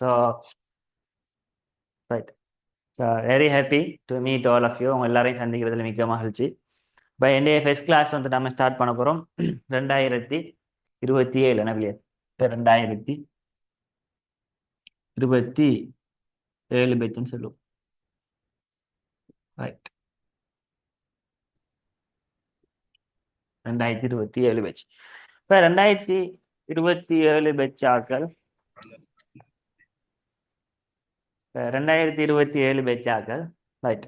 So right. So very happy to meet all of you. உங்கள் எல்லாரையும் சந்திக்கிறதுல மிக்க மகிழ்ச்சி. இப்போ என்னுடைய ஃபர்ஸ்ட் கிளாஸ் வந்து நம்ம ஸ்டார்ட் பண்ண போகிறோம் 2027 நவிலியர். இப்போ 2027 பேச்சுன்னு சொல்லுவோம். ரைட். 2027 பேச்சு. இப்போ 2027 பேச்சு ஆட்கள் 2027 பேச்சு ஆட்கள் ரைட்.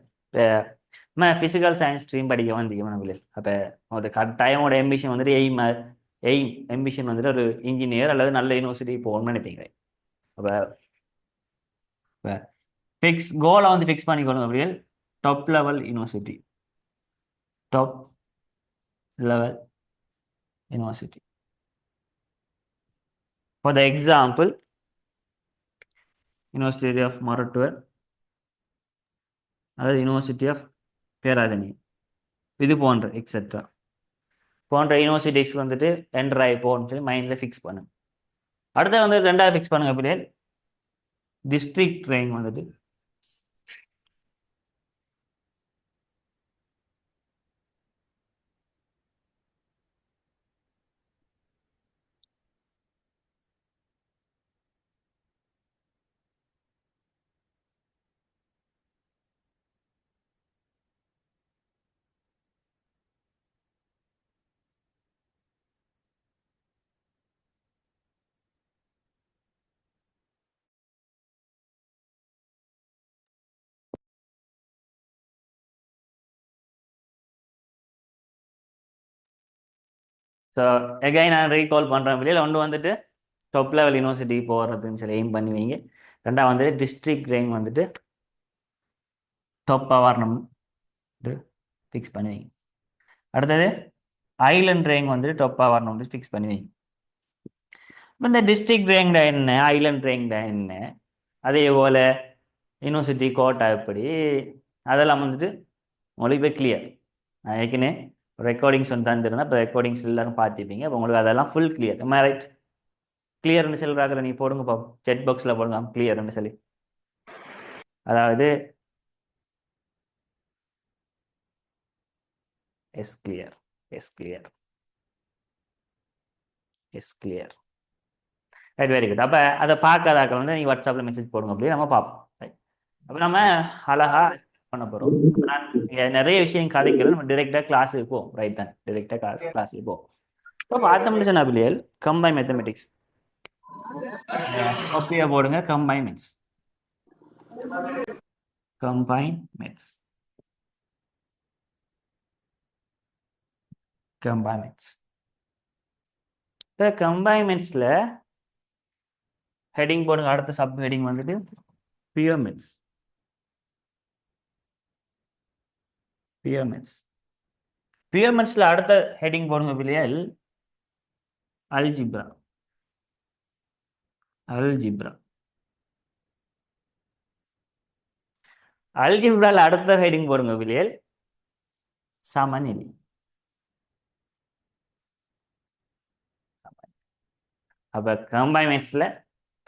நான் ஃபிசிக்கல் சயின்ஸ் ஸ்ட்ரீம் படிக்க வந்திருக்கேன் நம்மளே. அப்போ அது கட்டாயமோட எம்பிஷன் வந்துட்டு எம்பிஷன் வந்துட்டு ஒரு இன்ஜினியர் அல்லது நல்ல யூனிவர்சிட்டி போகணும்னு நினைப்பீங்க. அப்போ கோலை வந்து ஃபிக்ஸ் பண்ணிக்கணும் அப்படியே. Top level university. Top level university. For the example university of Moratuwa அதாவது யூனிவர்சிட்டி ஆஃப் பேராதனி இது போன்ற எக்ஸெட்ரா போன்ற யூனிவர்சிட்டிஸ் வந்துட்டு என்டர் ஆகி போகணும்னு சொல்லி மைண்டில் ஃபிக்ஸ் பண்ணுங்க. அடுத்த வந்து ரெண்டாவது ஃபிக்ஸ் பண்ணுங்க அப்படியே. டிஸ்ட்ரிக்ட் ரேங்க் வந்துட்டு ஸோ எகைன் நான் ரீகால் பண்ணுறேன். வெளியில் ஒன்று வந்துட்டு டாப் லெவல் யூனிவர்சிட்டி போகிறதுன்னு சொல்லி எய்ம் பண்ணுவீங்க. ரெண்டாவது வந்துட்டு டிஸ்ட்ரிக்ட் ரேங்க் வந்துட்டு டாப்பாக வரணும் ஃபிக்ஸ் பண்ணுவீங்க. அடுத்தது ஐலண்ட் ரேங்க் வந்துட்டு டாப்பாக வரணும்னு ஃபிக்ஸ் பண்ணுவீங்க. இப்போ இந்த டிஸ்ட்ரிக்ட் ரேங்க்டா என்ன, ஐலண்ட் ரேங்க்டா என்ன, அதே போல் யூனிவர்சிட்டி கோட்டா எப்படி, அதெல்லாம் வந்துட்டு உங்களுக்கு போய் கிளியர். நான் ஏற்கனவே ரெக்கார்டிங்ஸ் வந்து தந்துருந்தேன். இப்போ ரெக்கார்டிங்ஸ் எல்லாரும் பார்த்துப்பீங்க. இப்போ உங்களுக்கு அதெல்லாம் ஃபுல் கிளியர். ரைட். கிளியர்னு சொல்கிறாக்கில் நீ போடுங்க பாப்போம். செட் பாக்ஸில் போடுங்க கிளியர்னு சொல்லி. அதாவது yes clear, yes clear, yes clear. Right, very good. அப்போ அதை பார்க்காதாக்கள் வந்து நீங்கள் வாட்ஸ்அப்பில் மெசேஜ் போடுங்க, அப்படி நம்ம பார்ப்போம். ரைட். அப்போ நம்ம அழகா பண்ண போகிறோம். நான் நிறைய விஷயம் கதைக்கிறோம். நம்ம டிரெக்டாக கிளாஸுக்கு போவோம். ரைட் தான், டிரெக்டாக கிளாஸுக்கு போவோம். இப்போ பார்த்தோம்னு அப்படியே கம்பைன் மேத்தமெட்டிக்ஸ் காப்பியாக போடுங்க. Combine maths, combine maths, combine maths. இப்போ கம்பைன் மேத்ஸில் ஹெட்டிங் போடுங்க. அடுத்த சப் ஹெட்டிங் வந்துட்டு pure maths, pure maths. Pure மேத்ஸில் அடுத்த ஹெட்டிங் போடுங்க பிள்ளைகள் அல்ஜிப்ரா, அல்ஜிப்ரா. அல்ஜிப்ரால அடுத்த ஹெட்டிங் போடுங்க பிள்ளைகள் சமநிலை. அப்போ கம்பைன் மேத்ஸில்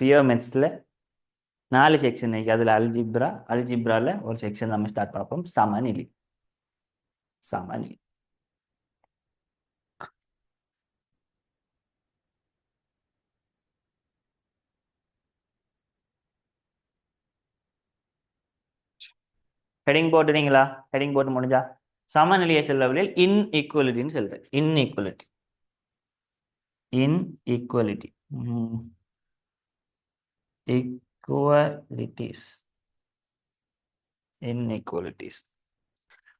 பியூர் மேத்ஸில் 4 செக்ஷன் இருக்கு. அதில் அல்ஜிப்ரால ஒரு செக்ஷன் நம்ம ஸ்டார்ட் பார்ப்போம். சமநிலை, சமநிலை. ஹெட்டிங் போட்டுறீங்களா? ஹெட்டிங் போட்டு முடிஞ்சா சமநிலையை செல்வதில் இன்இக்வலிட்டின்னு சொல்றேன். Inequality, inequality, equalities, இன்இக்வலிட்டிஸ்.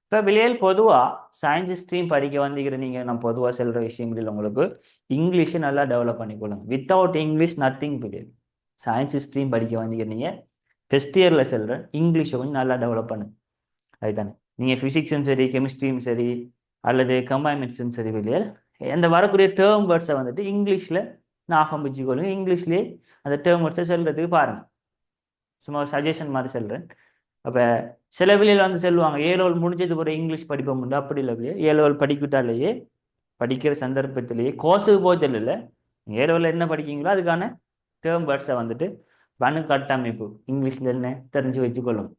இப்போ பிள்ளைகள் பொதுவாக சயின்ஸ் ஸ்ட்ரீம் படிக்க வந்திருக்கிற நீங்கள் நான் பொதுவாக சொல்கிற விஷயங்களில் உங்களுக்கு இங்கிலீஷை நல்லா டெவலப் பண்ணிக்கொள்ளுங்க. வித்தவுட் இங்கிலீஷ் நத்திங் பிள்ளைகள். சயின்ஸ் ஸ்ட்ரீம் படிக்க வந்திருக்கிற நீங்கள் ஃபஸ்ட் இயரில் சொல்கிறேன், இங்கிலீஷை கொஞ்சம் நல்லா டெவலப் பண்ணுங்க. அதுதானே நீங்கள் ஃபிசிக்ஸும் சரி, கெமிஸ்ட்ரியும் சரி, அல்லது கம்பைன் மேத்ஸும் சரி பிள்ளைகள் அந்த வரக்கூடிய டேர்ம் வேர்ட்ஸை வந்துட்டு இங்கிலீஷில் ஞாபகம் வச்சுக்கொள்ளுங்க. இங்கிலீஷ்லேயே அந்த டேர்ம் வேர்ட்ஸை சொல்கிறதுக்கு பாருங்கள். சும்மா சஜஷன் மாதிரி சொல்கிறேன். அப்போ சில பிள்ளைகள் வந்து சொல்லுவாங்க ஏலோல் முடிஞ்சது ஒரு இங்கிலீஷ் படிப்போம் உண்டு. அப்படி இல்லை பிள்ளையே, ஏலோல் படிக்கிட்டாலேயே படிக்கிற சந்தர்ப்பத்திலேயே கோர்ஸுக்கு போச்சல் இல்லை, ஏலோவில் என்ன படிக்கிறீங்களோ அதுக்கான டேர்ம் வேர்ட்ஸை வந்துட்டு பணு கட்டமைப்பு இங்கிலீஷ்ல என்ன தெரிஞ்சு வச்சுக்கொள்ளும்.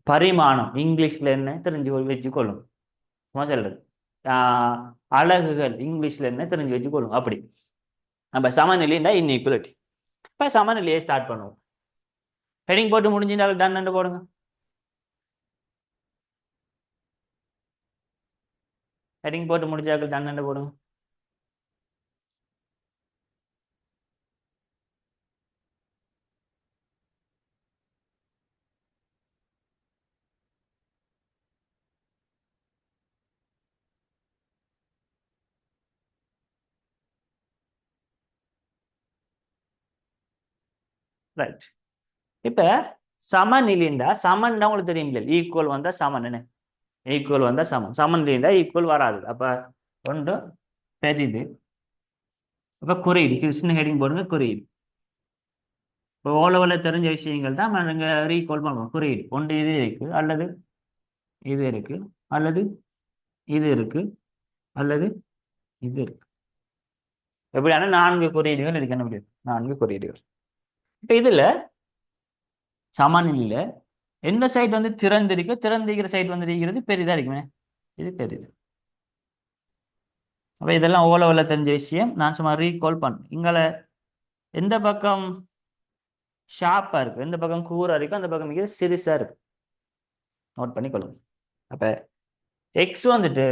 பரிமாணம் இங்கிலீஷ்ல என்ன தெரிஞ்சு வச்சுக்கொள்ளும். சும்மா சொல்றது. அலகுகள் இங்கிலீஷ்ல என்ன தெரிஞ்சு வச்சுக்கொள்ளும். அப்படி நம்ம சமநிலைன்னா இன்இக்வலிட்டி. இப்போ சமநிலையை ஸ்டார்ட் பண்ணுவோம். ஹெடிங் போட்டு முடிஞ்சுட்டால் டன் போடுங்க. ஹெடிங் போட்டு முடிஞ்சாக்கள் டன் போடுங்க. ரைட். இப்ப சமநிலைண்டா சமன்டா உங்களுக்கு தெரியும் இல்லையா? ஈக்குவல் வந்தா சமன் என்ன? ஈக்குவல் வந்தா சமன். சமநிலைண்டா ஈக்குவல் வராது. அப்ப ஒன்று பெரிது. அப்ப குறியீடு கிருஷ்ண ஹெடிங் போடுங்க. குறியீடு இப்போ ஓலவில் தெரிஞ்ச விஷயங்கள் தான் நாங்க ரீகால் பண்ணுவோம். குறியீடு ஒன்று இது இருக்கு, அல்லது இது இருக்கு, அல்லது இது இருக்கு, அல்லது இது இருக்கு. எப்படியான 4 குறியீடுகள் இருக்கு. என்ன முடியும்? 4 குறியீடுகள். இப்ப இதுல சமநிலையில எந்த சைட் வந்து திறந்திருக்கு, திறந்திருக்கிற சைட் வந்து இருக்கிறது பெரிதா இருக்குமே. இது பெரிது. அப்ப இதெல்லாம் ஓலவில் தெரிஞ்ச விஷயம். நான் சும்மா ரீகால் பண்ணேன். இங்கால எந்த பக்கம் ஷார்ப்பா இருக்கு, எந்த பக்கம் கூரா இருக்கு, அந்த பக்கம் மிக சிறுசா இருக்கு. நோட் பண்ணி கொள்ளுங்க. அப்ப எக்ஸ் வந்துட்டு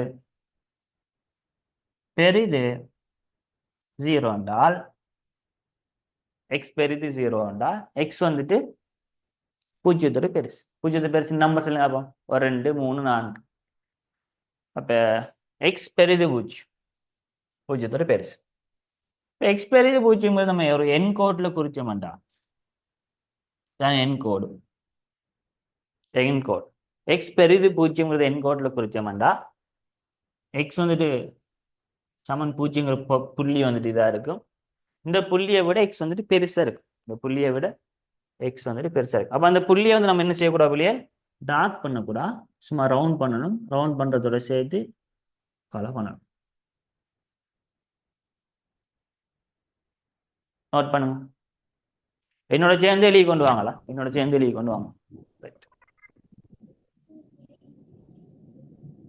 பெரிது 0 என்றால், எக்ஸ் பெரிது 0 என்றால் எக்ஸ் வந்துட்டு பூஜ்ஜியத்தோட பெருசு. பூஜ்ஜியத்தை பெருசு நம்பர் சொல்லுங்க அப்போ. ஒரு 2 3 4. அப்ப எக்ஸ் பெரிது பூஜ்ஜியம், பூஜ்ஜியத்தோட பெருசு. எக்ஸ் பெரிது பூஜ்ஜியம் நம்ம ஒரு என் கோட்ல குறிச்சோம்டா, தான் என் கோடு. என் கோட் எக்ஸ் பெரிது பூஜ்ஜியங்கிறது என் கோட்ல குறிச்சோம்டா, எக்ஸ் வந்துட்டு சமன் பூஜ்ஜியங்கிற புள்ளி வந்துட்டு இதா இருக்கும். இந்த புள்ளியை விட எக்ஸ் வந்துட்டு பெருசா இருக்கும். இந்த புள்ளியை விட எக்ஸ் வந்துட்டு பெருசா இருக்கு. அப்ப அந்த புள்ளியை வந்து நம்ம என்ன செய்யக்கூடாது? புள்ளியை டார்க் பண்ணக்கூடாது, சும்மா ரவுண்ட் பண்ணணும். ரவுண்ட் பண்றதோட சேர்த்து கலர் பண்ணணும். நோட் பண்ணுங்க. என்னோட சேர்ந்து எழுதி கொண்டு வாங்களா? என்னோட சேர்ந்து எழுதி கொண்டு வாங்க.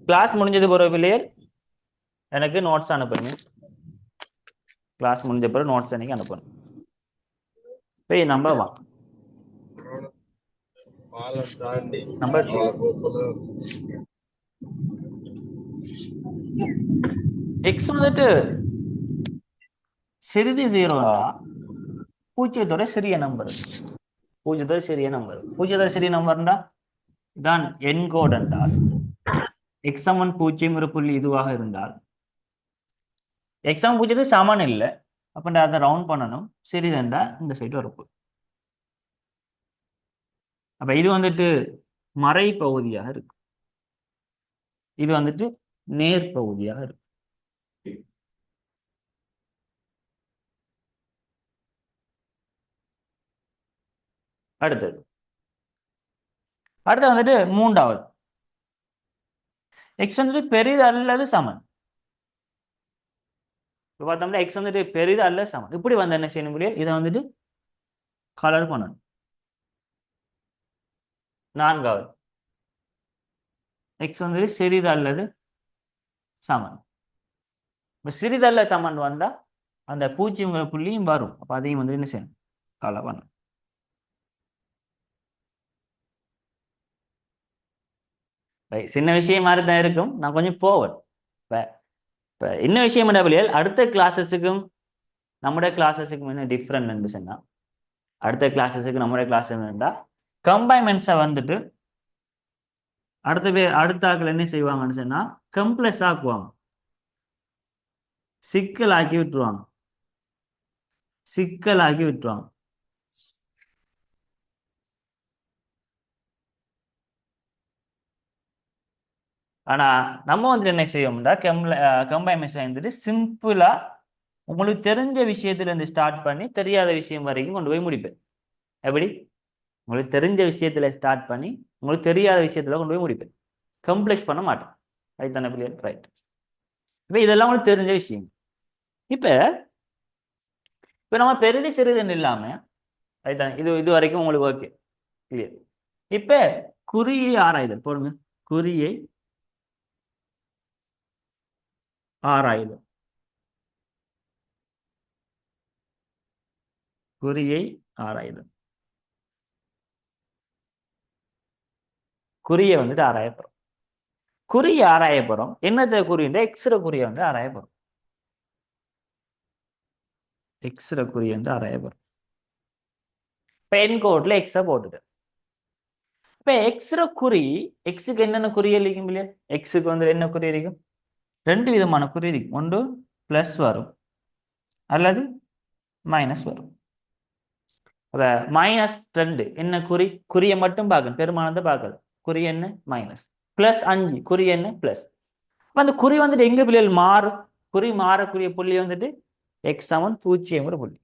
கிளாஸ் முடிஞ்சது பிறகு பிள்ளைகள் எனக்கு நோட்ஸ் அனுப்புங்க. கிளாஸ் முடிஞ்ச பிறகு நோட்ஸ் அன்னைக்கு அனுப்பணும். போய் நம்பர் 1 நம்பர் 2 எக்ஸ் வந்துட்டு சிறிது 0ண்டா பூஜ்ஜியத்தோட சிறிய நம்பர். பூஜ்ஜியத்தோட சிறிய நம்பர். பூஜ்ஜியத்தோட சிறிய நம்பர்ண்டா தான் என் கோட் என்றால் எக்ஸ் சமன் 0 புள்ளி இதுவாக இருந்தால் எக்ஸ் சமன் 0 சமன் இல்லை. அப்ப அதை ரவுண்ட் பண்ணணும். சிறிதண்டா இந்த சைடு வரப்போகுது. அப்ப இது வந்துட்டு மறை பகுதியாக இருக்கு, இது வந்துட்டு நேர் பகுதியாக இருக்கு. அடுத்தது வந்துட்டு மூன்றாவது எக்ஸ் வந்துட்டு பெரிது அல்லது சமன். பார்த்தோம்னா எக்ஸ் வந்துட்டு பெரிது அல்லது சமன். இப்படி வந்து என்ன செய்யணும் முடியாது? இதை வந்துட்டு கலர் பண்ணணும். நான்காவது எக்ஸ் வந்துட்டு சிறிது அல்லது சமன். இப்போ சிறிதல்ல சமன் வந்தா அந்த பூஜ்ஜியங்கிற புள்ளியும் வரும். அப்ப அதையும் வந்து என்ன செய்யணும்? கலர் பண்ணணும். சின்ன விஷயம் மாதிரி தான் இருக்கும். நான் கொஞ்சம் போவேன். இப்போ என்ன விஷயம் என்ன பிள்ளைகள், அடுத்த கிளாஸஸுக்கும் நம்முடைய கிளாஸஸுக்கும் என்ன டிஃப்ரெண்ட் சொன்னா, அடுத்த கிளாஸஸுக்கு நம்முடைய கிளாஸ் என்னன்னா கம்பைன்மெண்ட்ஸை வந்துட்டு அடுத்த ஆக்கள் என்ன செய்வாங்கன்னு சொன்னா கம்ப்ளெக்ஸ் ஆக்குவாங்க, சிக்கலாக்கி விட்டுருவாங்க. சிக்கலாக்கி விட்டுருவாங்க. ஆனா நம்ம வந்து என்ன செய்வோம்னா கம்பைன்மெண்ட்ஸ் வந்துட்டு சிம்பிளா உங்களுக்கு தெரிஞ்ச விஷயத்துல இருந்து ஸ்டார்ட் பண்ணி தெரியாத விஷயம் வரைக்கும் கொண்டு போய் முடிப்பேன். எப்படி? உங்களுக்கு தெரிஞ்ச விஷயத்துல ஸ்டார்ட் பண்ணி உங்களுக்கு தெரியாத விஷயத்துல கொண்டு போய் முடிப்பேன். கம்ப்ளெக்ஸ் பண்ண மாட்டேன். ரைட் தானே பிள்ளைகள்? ரைட். இப்போ இதெல்லாம் உங்களுக்கு தெரிஞ்ச விஷயம். இப்ப நம்ம பெரிது சிறிதுன்னு இல்லாம அதுதான் இது வரைக்கும் உங்களுக்கு ஓகே, கிளியர். இப்ப குறியை ஆராய்தல் போடுங்க. குறியை ஆராய்தல். குறியை ஆராய்தல். குறியை வந்துட்டு ஆராயப்போறோம். குறியை ஆராயப்போறோம். என்னத்த குறின்ற எக்ஸ்ர குறியை வந்து ஆராயப்போறோம். எக்ஸ்ர குறியை வந்து ஆராயப்போறோம். இப்ப என்கோட்ல எக்ஸ போட்டுட்டு, இப்ப எக்ஸ்ர குறி, எக்ஸுக்கு என்னென்ன குறி இருக்கும் இல்லையா? எக்ஸுக்கு வந்து என்ன குறி இருக்கும்? ரெண்டு விதமான குறி இருக்கும். ஒன்று பிளஸ் வரும், அல்லது மைனஸ் வரும். அப்ப மைனஸ் 2 என்ன குறி? குறியை மட்டும் பார்க்கணும், பெருமானத்தை பார்க்கணும். குறி என்ன? மைனஸ். பிளஸ் 5 குறி என்ன? பிளஸ். அந்த குறி வந்துட்டு எங்க புள்ளிகள் மாறும்? குறி மாறக்கூடிய புள்ளி வந்துட்டு எக்ஸ் சமன் 0ங்கிற புள்ளி.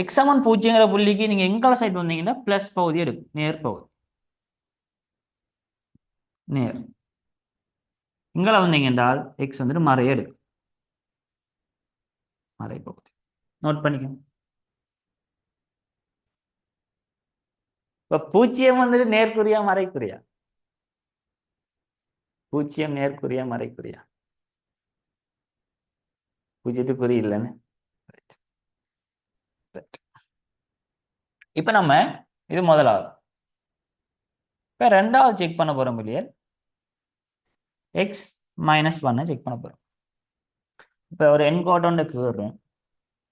எக்ஸ் சமன் 0ங்கிற புள்ளிக்கு நீங்க எங்கால சைடு வந்தீங்கன்னா பிளஸ் பகுதி எடுக்கும், நேர் பகுதி. நேர் இங்கால வந்தீங்க என்றால் எக்ஸ் வந்துட்டு மறைய எடுக்கும், மறை பகுதி. நோட் பண்ணிக்கணும். இப்ப 0 வந்துட்டு நேர்குறியா மறைக்குறியா? 0 நேர்குறியா மறைக்குறியா? 0 குறி இல்லைன்னு. இப்ப நம்ம இது முதலாவது. இப்ப ரெண்டாவது செக் பண்ண போறோம் இல்லையா? எக்ஸ் மைனஸ் 1 செக் பண்ண போறோம். இப்ப ஒரு என்கோட் ஒன்று கீறுறோம்.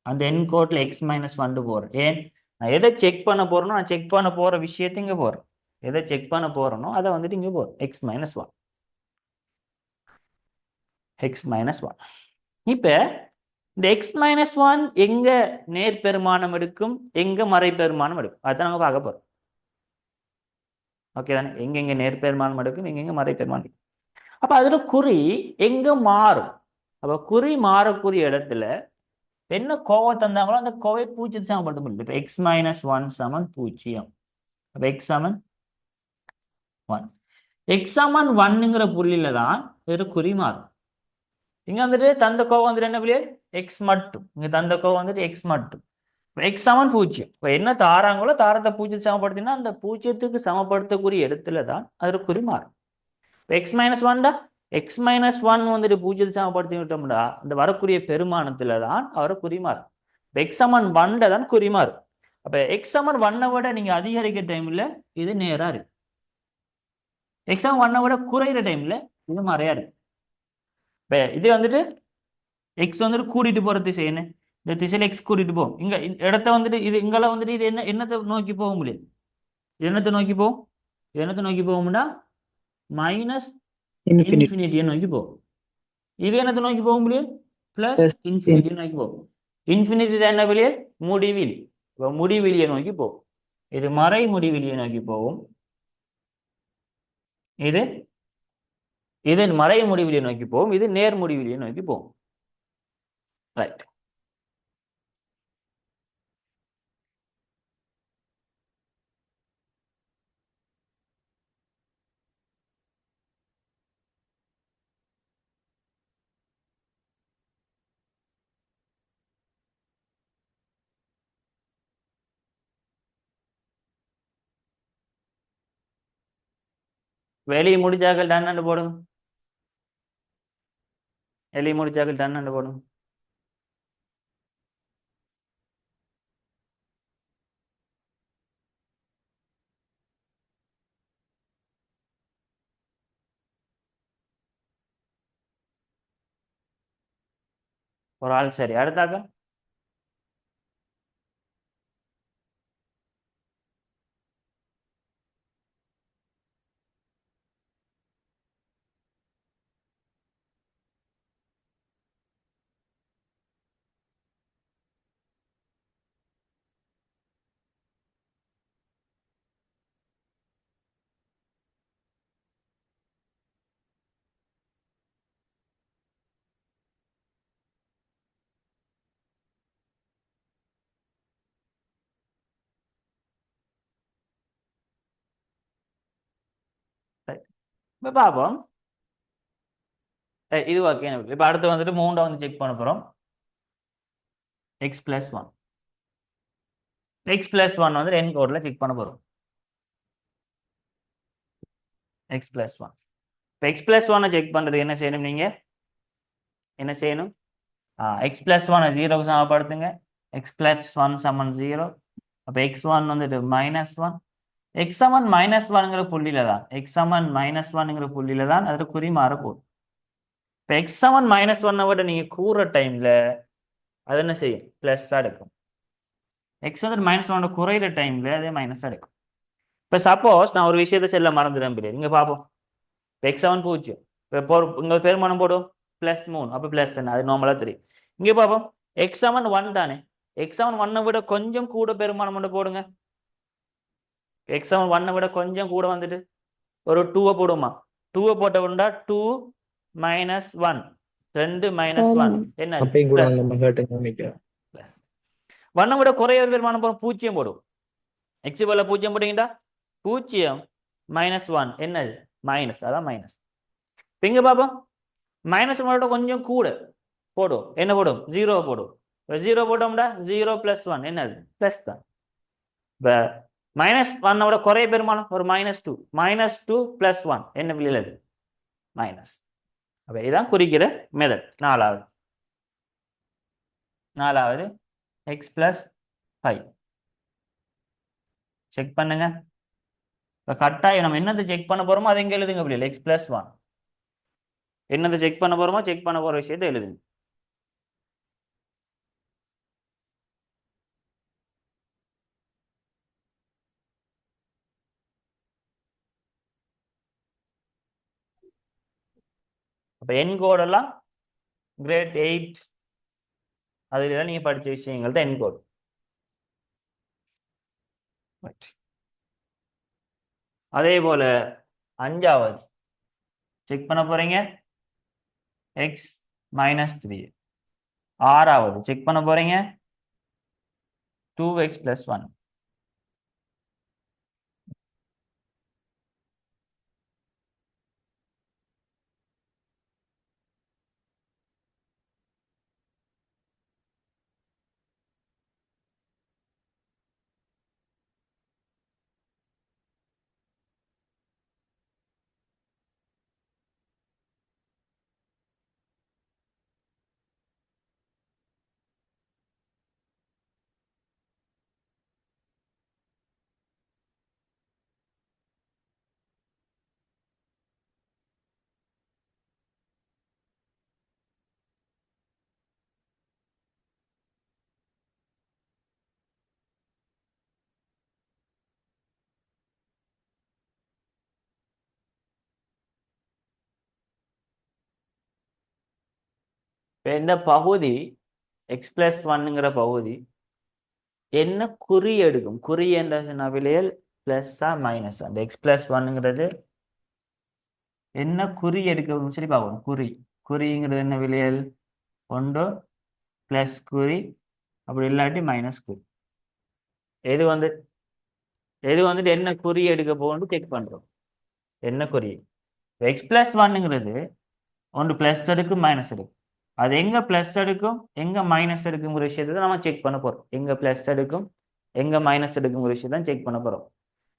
அந்த என்கோட்ல எக்ஸ் மைனஸ் 1 போறேன். ஏன்? நான் எதை செக் பண்ண போறேனோ, நான் செக் பண்ண போற விஷயத்தை இங்க போறேன். எதை செக் பண்ண போறேனோ அதை வந்துட்டு இங்க போறேன். X minus 1, X minus 1. இப்ப இந்த எக்ஸ் மைனஸ் 1 எங்க நேர் பெருமானம் எடுக்கும், எங்க மறை பெருமானம் எடுக்கும், அதான் நாங்க பார்க்க போறோம். ஓகே தானே? எங்கெங்க நேர் பெருமானம் எடுக்கும், எங்கெங்க மறை பெருமானம் எடுக்கும். அப்ப அதுல குறி எங்க மாறும்? அப்ப குறி மாறக்கூடிய இடத்துல என்ன கோவை தந்தாங்களோ அந்த கோவை 0 சமப்படுத்த முடியும். இப்ப எக்ஸ் மைனஸ் 1 சமன் 0. அப்ப எக்ஸ் சமன் 1. எக்ஸ் சமன் 1ங்கிற புள்ளியில தான் ஒரு குறி மாறும். இங்க வந்துட்டு தந்த கோவம் வந்துட்டு என்ன புள்ளி? எக்ஸ் மட்டும். இங்க தந்த கோவம் வந்துட்டு எக்ஸ் மட்டும். எக்ஸ் சமன் 0. இப்ப என்ன தாராங்களோ தாரத்தை 0 சமப்படுத்தினா அந்த 0க்கு சமப்படுத்தக்கூடிய இடத்துல தான் அது குறி மாறும். எக்ஸ் மைனஸ் 1 டா, எக்ஸ் மைனஸ் 1 வந்துட்டு 0 சமப்படுத்தி விட்டோம்டா, இந்த வரக்கூடிய பெருமானத்துல தான் அவரை குறி மாறும். எக்ஸ் சமன் 1 தான் குறி மாறும். அப்ப எக்ஸ் சமன் 1 விட நீங்க அதிகரிக்க டைம்ல இது நேரா இருக்கு. எக்ஸ் சமன் 1 விட குறையிற டைம்ல இது மறையா இருக்கு. இப்ப இது வந்துட்டு எக்ஸ் வந்துட்டு கூட்டிட்டு போற திசை என்ன? இந்த திசையில எக்ஸ் கூட்டிட்டு போகும். இங்க இடத்த வந்துட்டு இது இங்கெல்லாம் வந்துட்டு இது என்னத்தை நோக்கி போக முடியும்? என்னத்தை நோக்கி போகும்? என்னத்தை நோக்கி போகும்னா மைனஸ் இன்ஃபினிட்டியை நோக்கி போகும். இது என்னத்தை நோக்கி போக முடியும்? பிளஸ் இன்ஃபினிட்டியை நோக்கி போகும். இன்ஃபினிட்டி என்ன வெளியே? முடிவிலி. இப்போ முடிவிலியை நோக்கி போகும். இது மறை முடிவிலியை நோக்கி போகும். இது இது மறை முடிவிலியை நோக்கி போகும். இது நேர் முடிவிலியை நோக்கி போகும். ரைட். வெளியே முடிச்சாக்கள் டன் போடும். வெளியே முடிச்சாக்கள் டன் போடும். ஒரு ஆள் சரி. அடுத்தாக்க இப்ப பார்ப்போம். இது ஓகே. இப்ப அடுத்து வந்துட்டு 3 வந்து செக் பண்ண போறோம். X plus 1. X plus one வந்து என்கோட்ல செக் பண்ண போறோம். X plus one. இப்போ எக்ஸ் பிளஸ் ஒன்னை செக் பண்றதுக்கு என்ன செய்யணும்? நீங்க என்ன செய்யணும்? எக்ஸ் பிளஸ் ஒன் ஜீரோக்கு சமப்படுத்துங்க. எக்ஸ் பிளஸ் ஒன் சமன் ஜீரோ. அப்போ எக்ஸ் ஒன் வந்துட்டு மைனஸ் ஒன். எக்ஸ் சமன் மைனஸ் ஒன்ங்கிற புள்ளியில தான், எக்ஸ் சமன் மைனஸ் ஒன்ங்கிற புள்ளியில தான் அதில் குறி மாற போகுது. இப்போ எக்ஸ் சமன் மைனஸ் ஒன்னை விட நீங்கள் கூற டைம்ல அது என்ன செய்யும்? பிளஸ் தான் எடுக்கும். எக்ஸ் வந்து மைனஸ் ஒன்னோட குறையிற டைம்ல அதே மைனஸ் தான் எடுக்கும். இப்போ சப்போஸ் நான் ஒரு விஷயத்தை செல்ல மறந்துடுறேன் பிள்ளை, இங்கே பார்ப்போம். இப்போ எக்ஸ் செவன் பூஜ்ஜியம், இப்போ இங்கே பெருமானம் போடும் பிளஸ் 3, அப்போ பிளஸ் தானே, அது நார்மலாக தெரியும். இங்கே பார்ப்போம், எக்ஸ் செவன் ஒன் தானே, எக்ஸ் செவன் ஒன்னை விட கொஞ்சம் கூட பெருமானம் மட்டும் போடுங்க. எக்ஸ் செவன் ஒன்னை விட கொஞ்சம் கூட வந்துட்டு ஒரு 2 போடுமா? 2 போட்ட உண்டா 2 மைனஸ் 1, 2 மைனஸ் 1 என்ன? பிளஸ். ஒன்னை விட குறைய பெருமானம் போடும், 0 போடும். எக்ஸ் போல 0 போட்டீங்கன்னா 0 மைனஸ் 1 என்னது? மைனஸ், அதான் மைனஸ். இங்க பாப்போம், மைனஸ் விட கொஞ்சம் கூட போடும், என்ன போடும்? 0 போடும். 0 போட்டோம்டா 0 பிளஸ் 1 என்னது? பிளஸ் தான். இப்போ மைனஸ் ஒன்னோட குறைய பெருமானம் ஒரு -2, -2 பிளஸ் 1 என்ன விளையாது? மைனஸ். அப்போ இதான் குறிக்கிற மெத்தட். நாலாவது எக்ஸ் பிளஸ் 5 செக் பண்ணுங்க. இப்போ கட்டாயம் நம்ம என்னத்தை செக் பண்ண போறோமோ அதை இங்கே எழுதுங்க. அப்படி இல்லை, எக்ஸ் பிளஸ் 1 என்னத்தை செக் பண்ண போறோமோ செக் பண்ண போற விஷயத்தை எழுதுங்க. அப்போ என் கோடெல்லாம் கிரேட் 8 அதுல நீங்க படிச்ச விஷயங்கள் தான் என் கோட். அதே போல 5வது செக் பண்ண போறீங்க எக்ஸ் மைனஸ் 3. 6வது செக் பண்ண போறீங்க 2x பிளஸ் 1. இந்த பகுதி எக்ஸ் பிளஸ் 1ங்கிற பகுதி என்ன குறி எடுக்கும்? குறி என்ற விலையில் பிளஸ்ஸா மைனஸா? அந்த எக்ஸ் பிளஸ் 1ங்கிறது என்ன குறி எடுக்கும் சொல்லி பார்க்கணும். குறிங்கிறது என்ன விலையில்? ஒன்று பிளஸ் குறி, அப்படி இல்லாட்டி மைனஸ் குறி. எது வந்துட்டு என்ன குறி எடுக்க போகணும்னு செக் பண்றோம். என்ன குறி? எக்ஸ் பிளஸ் 1ங்கிறது ஒன்று பிளஸ் எடுக்கும் மைனஸ் எடுக்கும். அது எங்க பிளஸ் எடுக்கும் எங்க மைனஸ் எடுக்குங்கிற விஷயத்தை நம்ம செக் பண்ண போறோம். எங்க பிளஸ் எடுக்கும் எங்க மைனஸ் எடுக்குங்கிற விஷயத்தை செக் பண்ண போறோம்.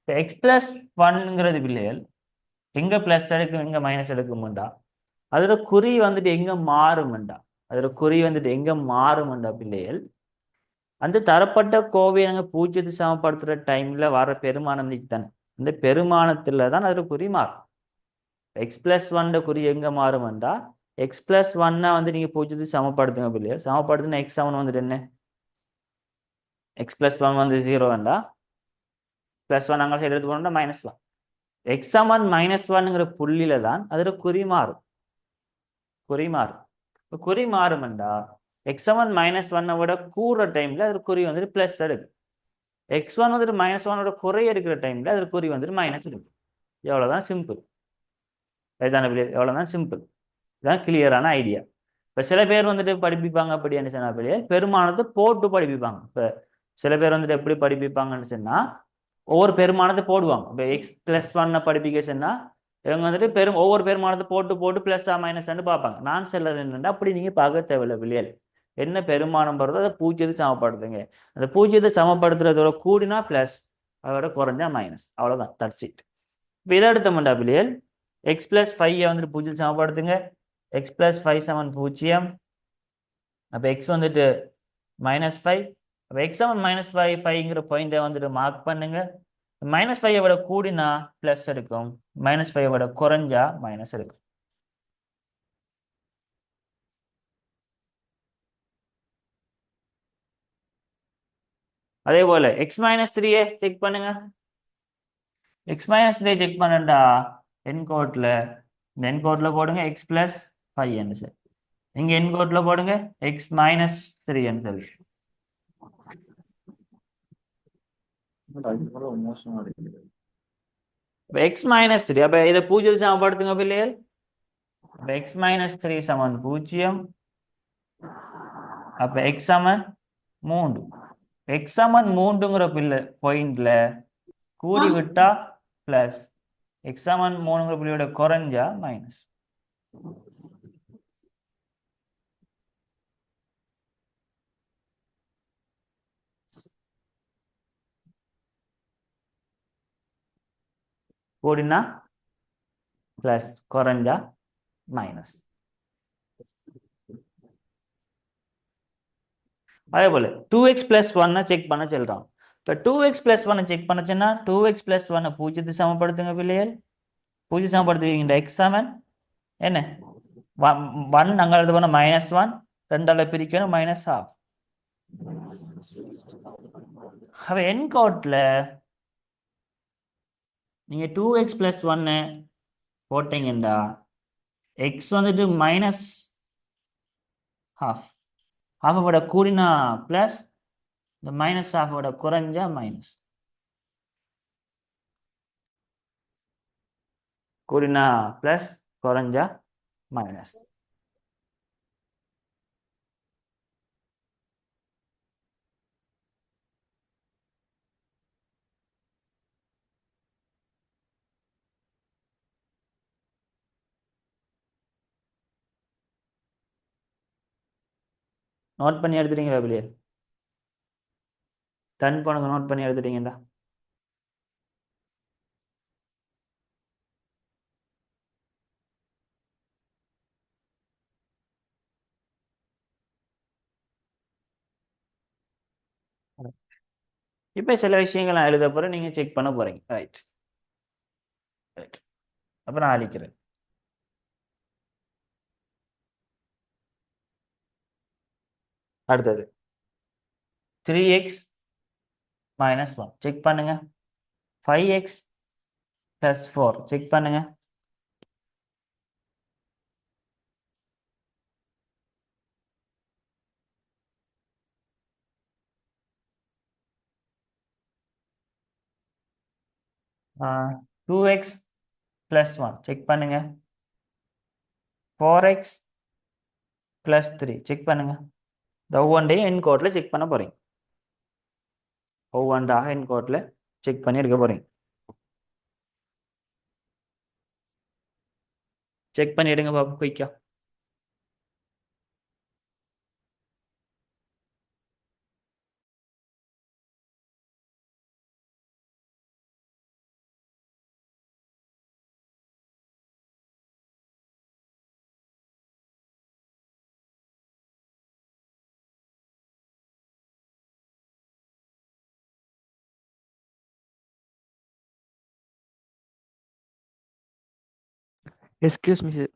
இப்போ எக்ஸ் பிளஸ் 1ங்கிறது பிள்ளைகள் எங்க பிளஸ் எடுக்கும் எங்க மைனஸ் எடுக்கும்டா அதோட குறி வந்துட்டு எங்க மாறும்டா பிள்ளைகள் அந்த தரப்பட்ட கோவையை நாங்கள் 0 சமப்படுத்துற டைம்ல வர பெருமானம் தானே, அந்த பெருமானத்துல தான் அதோட குறி மாறும். எக்ஸ் பிளஸ் 1 குறி எங்க மாறும்டா எக்ஸ் பிளஸ் 1 வந்து நீங்க 0 சமப்படுத்துங்க பிள்ளைகள். சமப்படுத்தின எக்ஸ் 7 வந்துட்டு என்ன? எக்ஸ் பிளஸ் 1 வந்து 0 வேண்டா பிளஸ் 1 அங்கே சைடு எடுத்து போனோம்னா -1. எக்ஸ் சமன் -1ங்கிற புள்ளியில தான் அதோட குறி மாறும். குறி மாறும்டா எக்ஸ் சமன் -1 விட கூற டைம்ல அது குறி வந்துட்டு பிளஸ் எடுக்கும். எக்ஸ் 1 வந்துட்டு -1ஓட குறை எடுக்கிற டைம்ல அது குறி வந்துட்டு மைனஸ் எடுக்கும். எவ்வளவுதான் சிம்பிள். எவ்வளவுதான் சிம்பிள். இதுதான் கிளியரான ஐடியா. இப்போ சில பேர் வந்துட்டு படிப்பிப்பாங்க அப்படி என்ன சொன்னா பெருமானத்தை போட்டு படிப்பிப்பாங்க. இப்போ சில பேர் வந்துட்டு எப்படி படிப்பிப்பாங்கன்னு சொன்னா ஒவ்வொரு பெருமானத்தை போடுவாங்க. இப்போ எக்ஸ் பிளஸ் 1 படிப்பிக்க சொன்னா இவங்க வந்துட்டு ஒவ்வொரு பெருமானத்தை போட்டு பிளஸ் மைனஸ் பார்ப்பாங்க. நான் சிலர் என்னன்னா அப்படி நீங்க பார்க்க தேவையில்லை பிள்ளைகள். என்ன பெருமானம் வருதோ அதை பூஜ்ஜியத்தை சமப்படுத்துங்க. அந்த பூஜ்ஜியத்தை சமப்படுத்துறதோட கூடினா பிளஸ், அதோட குறைஞ்சா மைனஸ். அவ்வளோதான், தட்ஸ் இட். இப்போ இதை எடுத்தோம்டா பிள்ளைகள், எக்ஸ் பிளஸ் ஃபைவ் வந்துட்டு பூஜ்ஜியம் சமப்படுத்துங்க. எக்ஸ் பிளஸ் ஃபைவ் சமன் பூஜ்ஜியம். அப்போ எக்ஸ் வந்துட்டு -5. அப்போ எக்ஸ் சமன் -5ங்கிற பாயிண்டை வந்துட்டு மார்க் பண்ணுங்க. -5 விட கூடினா பிளஸ் எடுக்கும், -5 விட குறைஞ்சா மைனஸ் எடுக்கும். அதே போல எக்ஸ் -3 செக் பண்ணுங்க. எக்ஸ் -3 செக் பண்ணண்டா என்கோட்ல, இந்த என்கோட்ல போடுங்க எக்ஸ் பிளஸ் ஃபைவ் என்று சொல்லி, இங்க என்கோட்ல போடுங்க எக்ஸ் -3 என்று சொல்லி. எக்ஸ் -3, அப்ப இதை பூஜ்ஜியம் சமப்படுத்துங்க பிள்ளைகள். எக்ஸ் -3 சமன் பூஜ்ஜியம். அப்ப எக்ஸ் சமன் 3. எக்ஸ் சமன் 3ங்கிற பிள்ளை பாயிண்ட்ல கூடி விட்டா பிளஸ், எக்ஸ் சமன் 3ங்கிற புள்ளியோட குறைஞ்சா மைனஸ். கூடினா பிளஸ், குறைஞ்சா மைனஸ். அதே போல 2x பிளஸ் 1 செக் பண்ண சொல்றான். இப்போ 2x plus 1 check பண்ணச்சுன்னா 2x plus 1 பூஜ்ஜியத்தை சமப்படுத்துங்க பிள்ளைகள். பூஜ்ஜியம் சமப்படுத்துவீங்க எக்ஸ் சமன் என்ன 1, நாங்கள் எழுத போன -1, 2ஆல் பிரிக்கணும் -12. அப்ப என்கோட்ல நீங்க 2x பிளஸ் 1 போட்டீங்கடா, எக்ஸ் வந்துட்டு -12, விட கூடினா பிளஸ், இந்த -12 விட குறைஞ்சா மைனஸ். கூடினா பிளஸ், குறைஞ்சா மைனஸ். நோட் பண்ணி எடுத்துட்டீங்களா அப்படியே? டன் பண்ணுங்க, நோட் பண்ணி எடுத்துட்டீங்கடா. இப்போ சில விஷயங்கள் நான் எழுத போறேன், நீங்க செக் பண்ண போறீங்க. Right right. அப்ப நான் அழிக்கிறேன். அடுத்தது 3x -1 செக் பண்ணுங்க. 5x + 4 செக் பண்ணுங்க. ஆ, 2x + 1 செக் பண்ணுங்க. 4x + 3 செக் பண்ணுங்க. இந்த ஒவ்வொன்றையும் என்கோட்ல செக் பண்ண போறீங்க. ஒவ்வொன்றாக என்கோட்ல செக் பண்ணி எடுக்க போறீங்க. செக் பண்ணி எடுங்க பாப்போம் குயிக்கா. Excuse me, sir.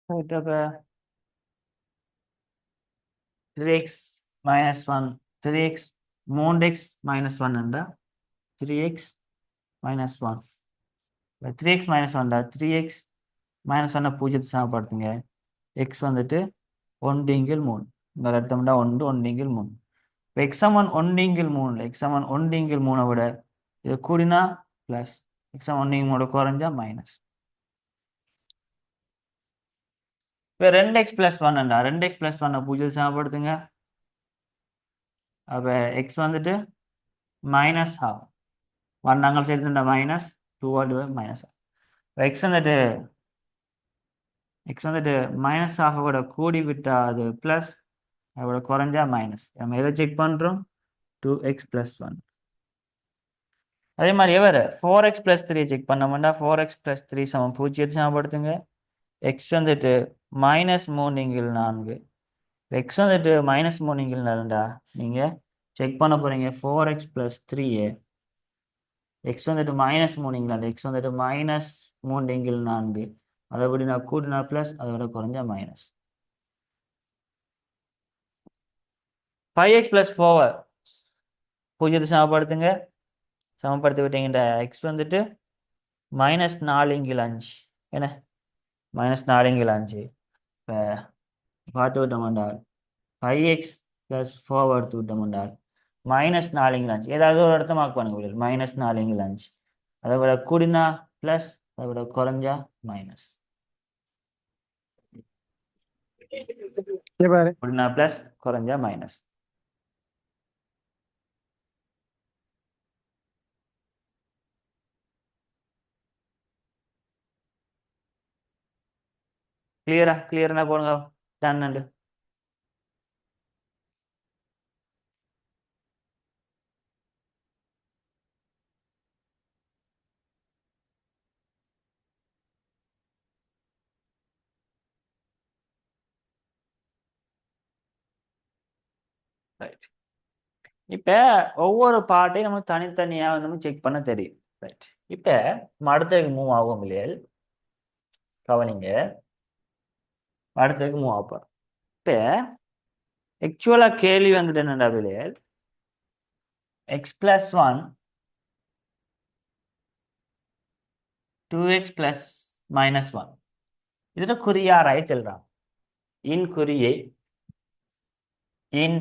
ரைட். அப்போ 3x -1 3x 3x -1 என்றா 3x -1 3x -1 3x -1 பூஜ்ஜியத்தை சமப்படுத்துங்க. எக்ஸ் வந்துட்டு ஒன்றிங்கில் 3 இந்த அர்த்தம்டா 1 ஒன்றிங்கில் 3. இப்போ எக்ஸாமன் ஒன்றிங்கில் 3 எக்ஸாமன் ஒன்றிங்கில் 3 விட இது கூடினா ப்ளஸ் எக்ஸாம் ஒன்றிங்கில் 3 குறைஞ்சா மைனஸ். இப்போ 2x+1 2x+1 பூஜ்ஜியத்தை சமப்படுத்துங்க. அப்போ எக்ஸ் வந்துட்டு -12 1 நாங்கள் சேர்த்துட்டா -2 -12 எக்ஸ் வந்துட்டு -12 கூட கூடி விட்டா அது ப்ளஸ் அதோட குறைஞ்சா மைனஸ். நம்ம எதை செக் பண்ணுறோம்? 2x+1. அதே மாதிரி எவர் 4x+3 செக் பண்ணோம்னா 4x+3 சமம் பூஜ்ஜியத்தை சமப்படுத்துங்க. எக்ஸ் வந்துட்டு -3/4 எக்ஸ் வந்துட்டு -3/4 நீங்கள் செக் பண்ண போகிறீங்க 4x+3 எக்ஸ் வந்துட்டு -3/4 எக்ஸ் வந்துட்டு -3/4 அதை விட நான் கூட்டினா ப்ளஸ் அதை விட குறைஞ்சா மைனஸ். 5x+4 பூஜ்ஜியத்தை சமப்படுத்துங்க. சமப்படுத்தி விட்டீங்கன்ற எக்ஸ் வந்துட்டு -4/5 என்ன -4/5 இப்போ பார்த்து விட்டோம்னால் 5x+4 எடுத்து விட்டோம்னால் -4/5 ஏதாவது ஒரு இடத்த மார்க் பண்ணுங்க. -4/5 அதை விட கூடினா ப்ளஸ் அதை விட குறைஞ்சா மைனஸ். அப்படின்னா பிளஸ், குறைஞ்சா மைனஸ். கிளியரா? கிளியர்னா போடுங்க. டன். ரைட். இப்போ ஒவ்வொரு பார்ட்டையும் நம்ம தனித்தனியாக வந்து செக் பண்ண தெரியும். ரைட். இப்போ நம்ம அடுத்ததுக்கு மூவ் ஆகும் இல்லையா? கவனிங்க, அடுத்ததுக்கு மூவ் ஆகும். இப்போ ஆக்சுவலாக கேள்வி வந்துட்டு என்னடா இல்லையா? X plus one 2x plus minus one இதில் குறியாராய செல்றான். இன் குறியை இன்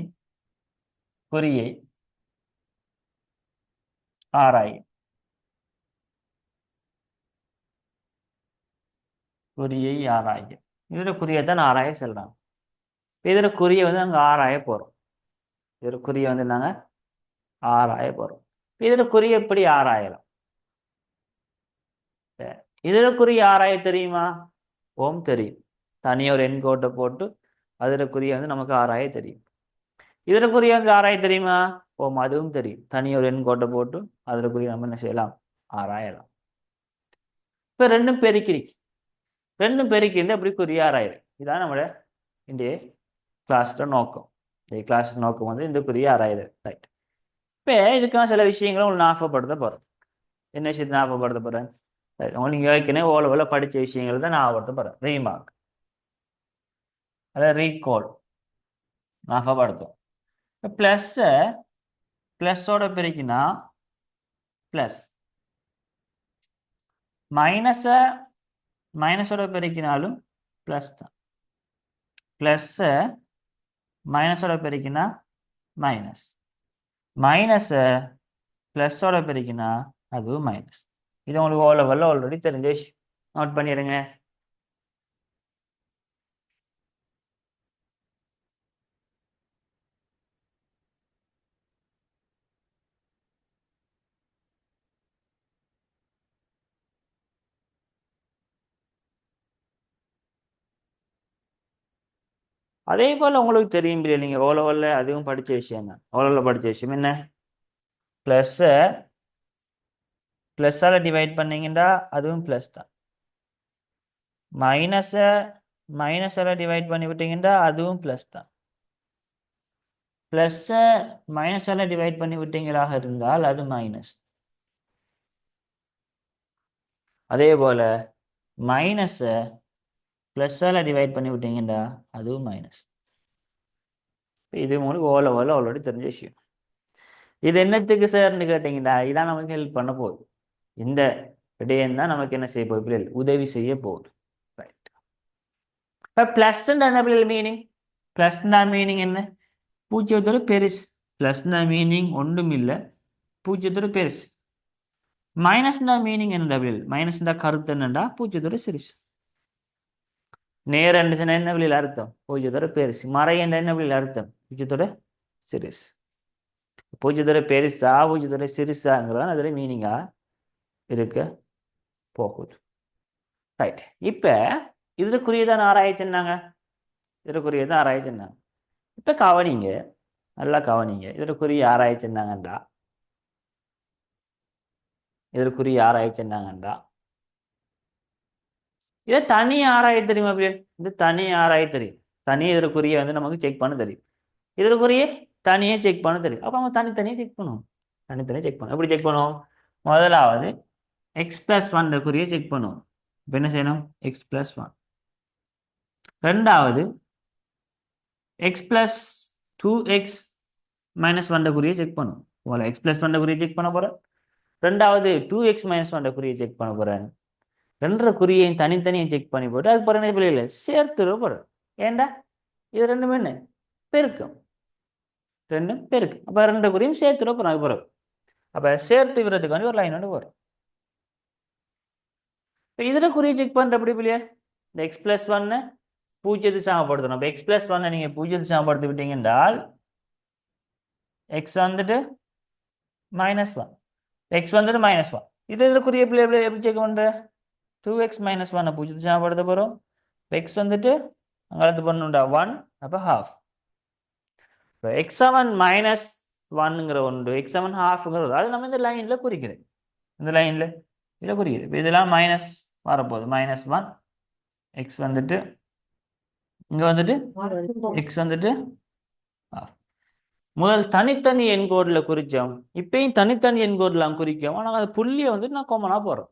குறியை ஆராய். குறியை ஆராய. இதில் குறியை தான் ஆராய செல்றான். இதில் குறியை வந்து நாங்கள் ஆராய போகிறோம். இதில் குறியை வந்து நாங்கள் ஆராய போகிறோம். இதில் குறியை எப்படி ஆராயலாம்? இதில் குறி ஆராய தெரியுமா? ஓம் தெரியும். தனியாக ஒரு எண்கோட்டை போட்டு அதில் குறியை வந்து நமக்கு ஆராய தெரியும். இதில் குறியை வந்து ஆராய தெரியுமா? ஓம் அதுவும் தெரியும். தனியாக ஒரு எண்கோட்டை போட்டு அதில் குறியை நம்ம என்ன செய்யலாம்? ஆராயலாம். இப்போ ரெண்டும் பெருக்கிருக்கு. ரெண்டும் பெருக்கிருந்து அப்படி குறி ஆராயிரும். இதான் நம்மளோட இந்த கிளாஸ்ல நோக்கம். இந்த கிளாஸ் நோக்கம் வந்து இந்த குறியை ஆராயுது. ரைட். இப்போ இதுக்கான சில விஷயங்களும் உங்களுக்கு ஞாபகப்படுத்த போகிறேன். என்ன விஷயத்தை ஞாபகப்படுத்த போகிறேன்? நீங்கள் ஏற்கனவே ஓலவில் படித்த விஷயங்கள் தான் ஞாபகப்படுத்த போகிறேன். ரீமார்க், அதாவது ரீகால், ஞாபகப்படுத்தும். ப்ளஸ்ஸை ப்ளஸ்ஸோட பெருக்கினா ப்ளஸ், மைனஸை மைனஸோட பெருக்கினாலும் ப்ளஸ் தான். ப்ளஸ்ஸை மைனஸோட பெருக்கினா மைனஸ், மைனஸை ப்ளஸ்ஸோட பெருக்கினா அதுவும் மைனஸ். இது உங்களுக்கு ஓ லெவலில் ஆல்ரெடி தெரிஞ்ச விஷயம். நோட் பண்ணிடுங்க. அதே போல் உங்களுக்கு தெரியும் இல்லையா? நீங்கள் ஓ லெவலில் அதுவும் படித்த விஷயம் தான். ஓ லெவலில் படித்த விஷயம் என்ன? ப்ளஸ்ஸை ப்ளஸ்ஸால் டிவைட் பண்ணீங்கன்னா அதுவும் ப்ளஸ் தான். மைனஸை மைனஸால் டிவைட் பண்ணி விட்டீங்கன்னா அதுவும் ப்ளஸ் தான். ப்ளஸ்ஸை மைனஸால் டிவைட் பண்ணி விட்டீங்களாக இருந்தால் அது மைனஸ். அதே போல் மைனஸை ப்ளஸ்ஸால் டிவைட் பண்ணி விட்டீங்கன்னா அதுவும் மைனஸ். இது உங்களுக்கு ஓ லெவலில் ஆல்ரெடி தெரிஞ்ச விஷயம். இது என்னத்துக்கு சார்ன்னு கேட்டிங்கன்னா இதான் நமக்கு ஹெல்ப் பண்ண போகுது. இந்த விடயம் தான் நமக்கு என்ன செய்ய போகுது பிள்ளைகள்? உதவி செய்ய போகுது. ரைட். இப்போ ப்ளஸ்ன்ற என்ன பிள்ளைகள் மீனிங்? ப்ளஸ்னா மீனிங் என்ன? பூஜ்ஜியத்தோட பெருசு. ப்ளஸ்னா மீனிங் ஒன்றும் இல்லை, பூஜ்ஜியத்தோட பெருசு. மைனஸ்னா மீனிங் என்ன பிள்ளைகள்? மைனஸ்னா கருத்து என்னண்டா பூஜ்ஜியத்தோட சிறுசு. நேர் என்ன பிள்ளைகள் அர்த்தம்? பூஜ்ஜியத்தோட பெருசு. மறை என்ற என்ன பிள்ளைகள் அர்த்தம்? பூஜ்ஜியத்தோட சிறுசு. பூஜ்ஜியத்தோட பெருசா பூஜ்ஜியத்தோட சிறுசாங்கிறதான் அதில் மீனிங்கா இருக்க போகுது. ரைட். இப்போ இதுக்குரியதான் ஆராய்ச்சின்னாங்க. இதுக்குரியதான் ஆராய்ச்சின்னாங்க. இப்போ கவனிங்க, நல்லா கவனிங்க. இதற்குரிய ஆராய்ச்சின்னாங்கண்டா இதற்குரிய ஆராய்ச்சின்னாங்கண்டா இதை தனி ஆராய தெரியுமா பிள்ளைகள்? இது தனி ஆராய தெரியும். தனி இதற்குரிய வந்து நமக்கு செக் பண்ண தெரியும். இதற்குரிய தனியே செக் பண்ண தெரியும். அப்போ நம்ம தனித்தனியே செக் பண்ணுவோம். தனித்தனியே செக் பண்ணுவோம். எப்படி செக் பண்ணுவோம்? முதலாவது எக்ஸ் பிளஸ் ஒன் குறிய செக் பண்ணுவோம். இப்போ என்ன செய்யணும்? X plus one. ரெண்டாவது x plus two x minus one குறிய செக் பண்ணும். உங்களை எக்ஸ் பிளஸ் ஒன் குறிய செக் பண்ண போகிறேன். ரெண்டாவது டூ எக்ஸ் மைனஸ் ஒன் குறிய செக் பண்ண போகிறேன். ரெண்டரை குறியையும் தனித்தனியும் செக் பண்ணி போட்டு அதுக்கு பிறகு என்ன பிள்ளைகளை சேர்த்து போகிறேன். ஏண்டா இது ரெண்டுமே என்ன பெருக்கும்? ரெண்டும் பெருக்கு. அப்போ ரெண்டு குறியும் சேர்த்து போகிறோம். அதுக்கு பிறகு அப்போ சேர்த்து விடுறதுக்காண்டி ஒரு லைன் வந்து வரும். இப்போ இதில் குறியை செக் பண்ணுற எப்படி பிள்ளையா இந்த x+1 பூஜ்ஜியத்தை சமப்படுத்தணும். இப்போ x+1 நீங்கள் பூஜ்ஜியத்தை சமப்படுத்தி விட்டீங்க என்றால் x வந்துட்டு -1 x வந்துட்டு -1 இதில் குறிய பிள்ளை எப்படி செக் பண்ணுற 2x - 1 பூஜ்ஜியத்தை சமப்படுத்த போகிறோம். x வந்துட்டு அங்கே பண்ணுண்டா 1 அப்போ ½ இப்போ x7 -1ங்கிற ஒன்று x7 ½ அது நம்ம இந்த லைனில் குறிக்கிறேன். இந்த லைனில் இதில் குறிக்குது. இப்போ இதெல்லாம் மைனஸ் வரப்போகுது -1 x வந்துட்டு இங்கே வந்துட்டு x வந்துட்டு முதல் தனித்தனி எண்கோடில் குறித்தோம். இப்பயும் தனித்தனி எண்கோடில் குறிக்கும். ஆனால் அது புள்ளியை வந்துட்டு நான் காமனாக போடுறேன்.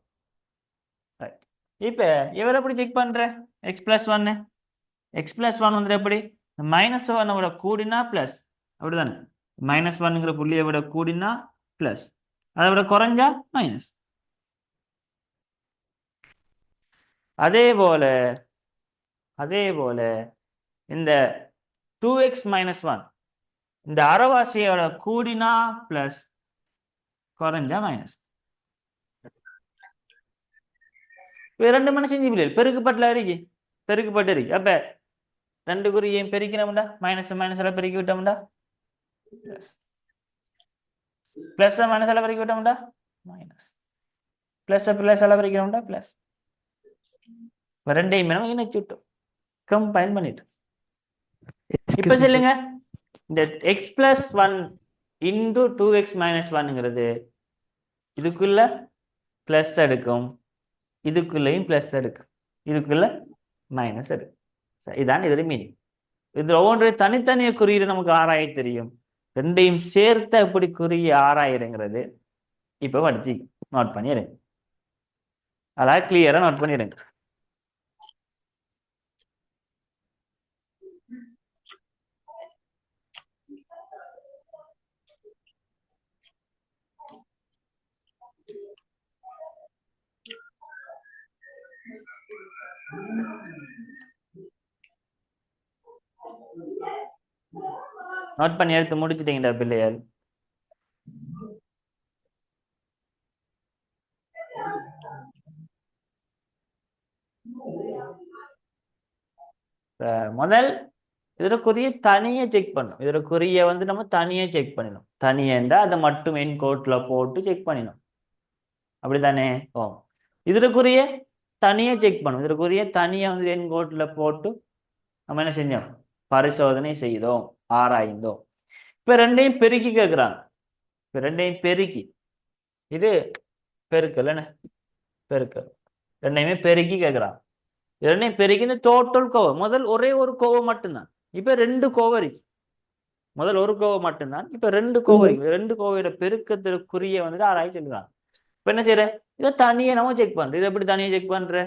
இப்போ இவரை எப்படி செக் பண்ணுறேன் x+1 x+1 வந்துட்டு எப்படி -1 விட கூடினா ப்ளஸ் அப்படிதானே -1ங்கிற புள்ளியை விட கூடினா ப்ளஸ் அதை விட குறைஞ்சா மைனஸ். அதே போல இந்த 2x - 1 இந்த அரைவாசியோட கூடினா பிளஸ் குறைஞ்சா மைனஸ். ரெண்டு மணி செஞ்சு பிள்ளைகள் பெருக்கப்பட்டல இருக்கு பெருக்கப்பட்டு இருக்கு. அப்ப ரெண்டு குறியையும் பெருக்கணும்டா மைனஸ் எல்லாம் பெருக்கி விட்டோம்டா பிளஸ் மைனஸ் எல்லாம் பெருக்கி விட்டோம்டா மைனஸ் பிளஸ் எல்லாம் பெருக்கணும்டா பிளஸ். ரெண்டையும் இணைச்சு விட்டோம் கம்பைன் பண்ணிட்டு. இப்ப சொல்லுங்க இந்த x+1 இன்டு 2x - 1ங்கிறது இதுக்குள்ள பிளஸ் எடுக்கும் இதுக்குள்ளேயும் பிளஸ் எடுக்கும் இதுக்குள்ள மைனஸ் எடுக்கும். இதான் இதுல மீனிங். இது ஒவ்வொன்றையும் தனித்தனிய குறியீடு நமக்கு ஆராய தெரியும். ரெண்டையும் சேர்த்து எப்படி குறிய ஆராயிருங்கிறது இப்ப படிச்சு நோட் பண்ணிடுங்க. அதாவது கிளியரா நோட் பண்ணிடுங்க. நோட் பண்ணி எடுத்து முடிச்சுட்டீங்களா பிள்ளையார்? முதல் இதற்குரிய தனியை செக் பண்ணும். இதற்குரிய வந்து நம்ம தனியை செக் பண்ணிடணும். தனியண்டா அதை மட்டும் என் கோட்ல போட்டு செக் பண்ணிடணும். அப்படித்தானே? ஓ இதற்குரிய தனியை செக் பண்ணும். இதற்குரிய தனியை வந்து என் கோட்ல போட்டு நம்ம என்ன செஞ்சோம் பரிசோதனை செய்தோம் ஆராய்ந்தோம். இப்ப ரெண்டையும் பெருக்கி கேட்கிறாங்க. இப்ப ரெண்டையும் பெருக்கி இது பெருக்கல் என்ன பெருக்கல் ரெண்டையுமே பெருக்கி கேட்கிறாங்க. ரெண்டையும் பெருக்கி இந்த டோட்டல் கோவை முதல் ஒரே ஒரு கோவை மட்டும்தான். இப்ப ரெண்டு கோவை இருக்கு. முதல் ஒரு கோவை மட்டும்தான். இப்ப ரெண்டு கோவை இருக்கு. ரெண்டு கோவையோட பெருக்கத்திற்குரிய வந்துட்டு ஆராய்ச்சி சொல்லுறாங்க. இப்ப என்ன செய்யற இதை தனியை நம்ம செக் பண்றோம். இதை எப்படி தனியை செக் பண்ற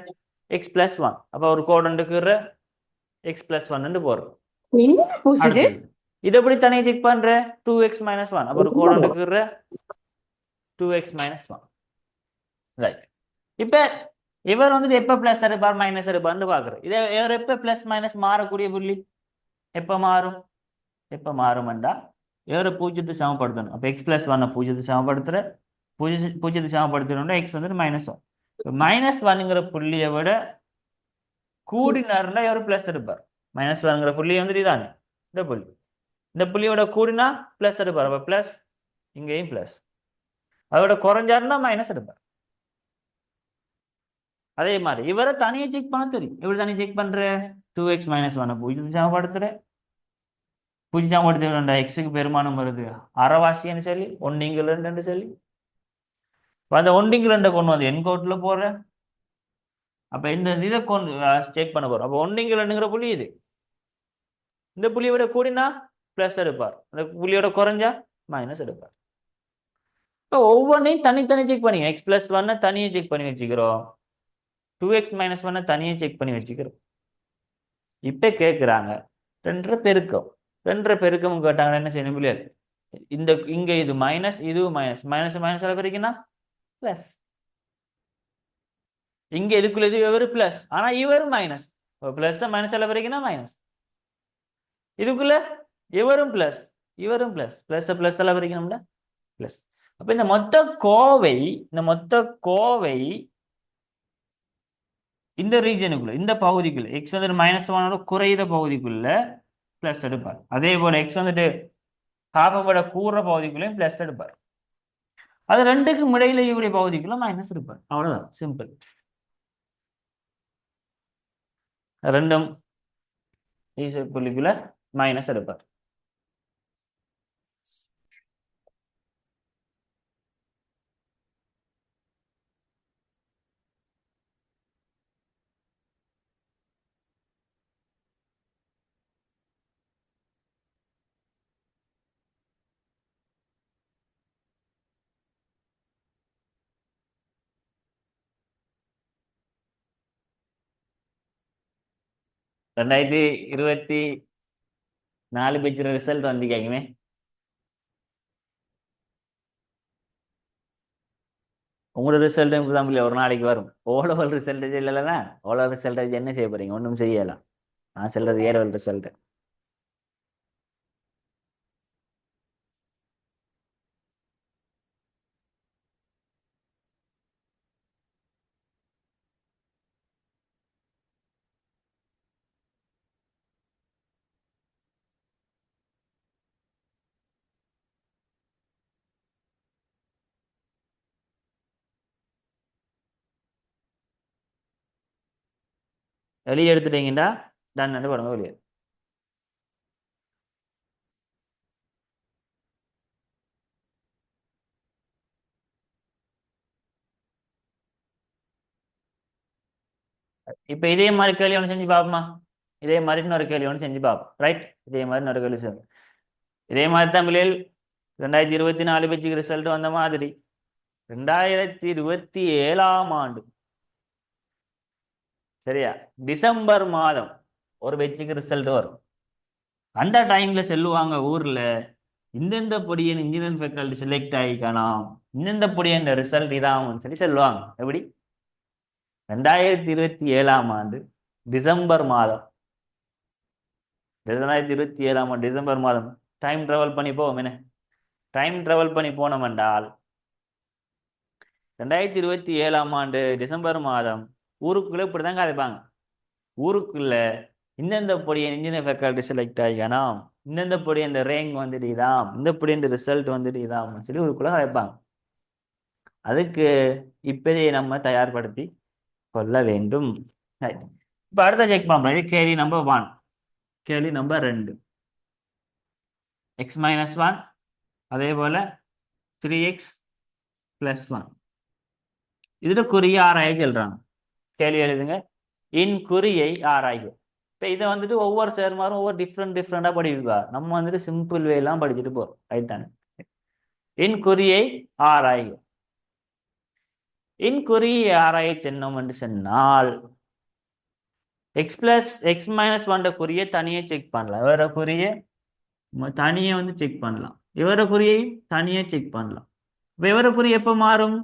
x+1 அப்ப ஒரு கோடண்டுக்குற x+1 போடுறோம். இதை எப்படி தனியை செக் பண்ற 2x - 1 அப்ப ஒரு கோடண்டுக்குற 2x - 1 ரைட். இப்ப இவர் வந்துட்டு எப்ப பிளஸ் எடுப்பார் மைனஸ் எடுப்பார்னு பாக்குறோம். இதை இவர் எப்ப பிளஸ் மைனஸ் மாறக்கூடிய புள்ளி எப்ப மாறும்டா இவரை பூஜ்ஜியத்தை சமப்படுத்தணும். அப்ப x+1 பூஜ்ஜியத்தை சமப்படுத்துற பூஜ்ஜியத்தை சமப்படுத்தணும்னா x வந்துட்டு -1 -1ங்கிற புள்ளியை விட கூடினார்னா இவர் பிளஸ் எடுப்பார். -1ங்கிற புள்ளி வந்துட்டு இதானே இந்த புள்ளியோட கூடினா பிளஸ் எடுப்பார். அப்ப பிளஸ் இங்கேயும் பிளஸ் அதோட குறைஞ்சாருன்னா மைனஸ் எடுப்பார். அதே மாதிரி இவரை தனியை செக் பண்ண தெரியும். எப்படி தனியை செக் பண்ற 2x - 1 பூஜ்ஜியத்தை சமப்படுத்துற பூஜ்ஜியம் சமப்படுத்த எக்ஸுக்கு பெருமானம் வருது அரைவாசின்னு சொல்லி 1 சொல்லி அந்த 1 கொண்டு வந்து என்கோட்ல போற. அப்ப இந்த இதை கொண்டு செக் பண்ண போறோம். அப்ப 1 புள்ளி இது இந்த புள்ளியை விட கூடினா பிளஸ் எடுப்பார். அந்த புள்ளியோட குறைஞ்சா மைனஸ் எடுப்பார். இப்போ ஒவ்வொன்றையும் தனித்தனி செக் பண்ணி x+1 தனியை செக் பண்ணி வச்சுக்கிறோம். 2x - 1 தனியை செக் பண்ணி வச்சுக்கிறோம். இப்ப கேட்கிறாங்க ரெண்டரை பெருக்கம் கேட்டாங்க என்ன செய்யணும் புள்ளியார் இந்த இங்க இது மைனஸ் இதுவும் மைனஸ் பெருக்கினா பிளஸ். இங்க இதுக்குள்ள இது இவரு பிளஸ் ஆனா இவரும் மைனஸ் பிளஸ் மைனஸ் எல்லாம் பெருக்கினா மைனஸ். இதுக்குள்ள இவரும் பிளஸ் பிளஸ் எல்லாம் பெருக்கணும்ல பிளஸ். அப்ப இந்த மொத்த கோவை இந்த ரீஜனுக்குள்ள இந்த பகுதிக்குள்ள எக்ஸ் வந்துட்டு -1 குறையிற பகுதிக்குள்ள பிளஸ் எடுப்பார். அதே போல எக்ஸ் வந்துட்டு ஹாஃபை விட கூடுற பகுதிக்குள்ளேயும் பிளஸ் எடுப்பார். அது ரெண்டுக்கும் இடையில இவருடைய பகுதிக்குள்ள மைனஸ் எடுப்பார். அவ்வளவுதான், சிம்பிள். ரெண்டும் புள்ளிக்குள்ள மைனஸ் எடுப்பார். ரெண்டாயிரத்தி 24 பேச்சு ரிசல்ட் வந்து கேக்குமே. உங்களோட ரிசல்ட் தான் ஒரு நாளைக்கு வரும். ஓலோவல் ரிசல்ட் இல்லைன்னா ஓலோவல் ரிசல்ட் வச்சு என்ன செய்ய போறீங்க? ஒன்றும் செய்யலாம். நான் சொல்றது ஏலோவல் ரிசல்ட். வெளியே எடுத்துட்டீங்கன்னா டன் பாருங்க வெளியே. இப்ப இதே மாதிரி கேள்வி ஒன்று செஞ்சு பார்ப்போமா? இதே மாதிரி இன்னொரு கேள்வி ஒன்று செஞ்சு பார்ப்போம். ரைட், இதே மாதிரி இன்னொரு கேள்வி செய்வோம். இதே மாதிரி தான் பிள்ளைகள் 2024 பேச்சுக்கு ரிசல்ட் வந்த மாதிரி 2027ஆம் ஆண்டு சரியா டிசம்பர் மாதம் ஒரு பேச்சுக்கு ரிசல்ட் வரும். அந்த டைம்ல செல்லுவாங்க ஊர்ல இந்தெந்த பொடியன் இன்ஜினியரிங் ஃபேக்கல்டி செலக்ட் ஆகிக்கலாம், இந்தெந்த பொடியன் ரிசல்ட் இதாகும் சொல்லி சொல்லுவாங்க. எப்படி? 2027ஆம் ஆண்டு டிசம்பர் மாதம் 2027ஆம் ஆண்டு டிசம்பர் மாதம் டைம் டிராவல் பண்ணி போவோம். என்ன டைம் டிராவல் பண்ணி போனோம் என்றால் 2027ஆம் ஆண்டு டிசம்பர் மாதம் ஊருக்குள்ள இப்படிதான் கதைப்பாங்க. ஊருக்குள்ள இந்தெந்த பொடியை இன்ஜினியர் ஃபேக்கல்டி செலக்ட் ஆகிக்கணும், இந்தெந்த பொடி இந்த ரேங்க் வந்துட்டு இதாம், இந்த பொடி இந்த ரிசல்ட் வந்துட்டு இதாம்னு சொல்லி ஊருக்குள்ள கதைப்பாங்க. அதுக்கு இப்போதைய நம்ம தயார்படுத்தி கொள்ள வேண்டும். இப்ப அடுத்த செக் பண்றோம். இது கேள்வி நம்பர் 1. கேள்வி நம்பர் 2 x-1 அதே போல 3x + 1 இதுல குறிய ஆராய சொல்றாங்க. கேள்வி எழுதுங்க. இன் குறியை ஆராய்வு. இப்போ இதை வந்துட்டு ஒவ்வொரு சேர்மாரும் ஒவ்வொரு டிஃப்ரெண்டா படிப்பா. நம்ம வந்துட்டு சிம்பிள் வே எல்லாம் படிச்சுட்டு போறோம். ரைட் தானே? இன் குறியை ஆராய்வு. இன் குறியை ஆராய சென்னோம் என்று சொன்னால் x+x-1 குறிய தனியே செக் பண்ணலாம். இவர குறிய தனியே வந்து செக் பண்ணலாம். இவர குறியை தனியே செக் பண்ணலாம். இப்போ இவர குறி எப்போ மாறும்?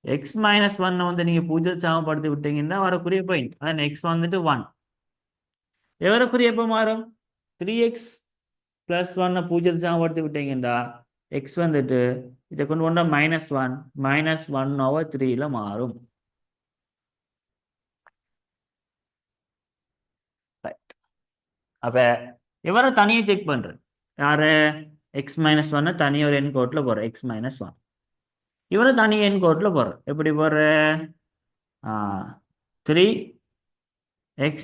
x-1 வந்து நீங்க 0 சமப்படுத்தி விட்டீங்கன்னா வரக்கூடிய பாயிண்ட் அதான் x வந்துட்டு 1. எவர குறி எப்போ மாறும்? 3x + 1 0 சமப்படுத்தி விட்டீங்கன்னா x வந்துட்டு இதை கொண்டு வந்தா -1 -1/3 மாறும். அப்ப இவரை தனியே செக் பண்றேன். யாரு? x-1 தனியாக ஒரு எண் கோட்ல போற x-1. இவரை தனியாக எண் கோட்ல போற எப்படி போற? 3x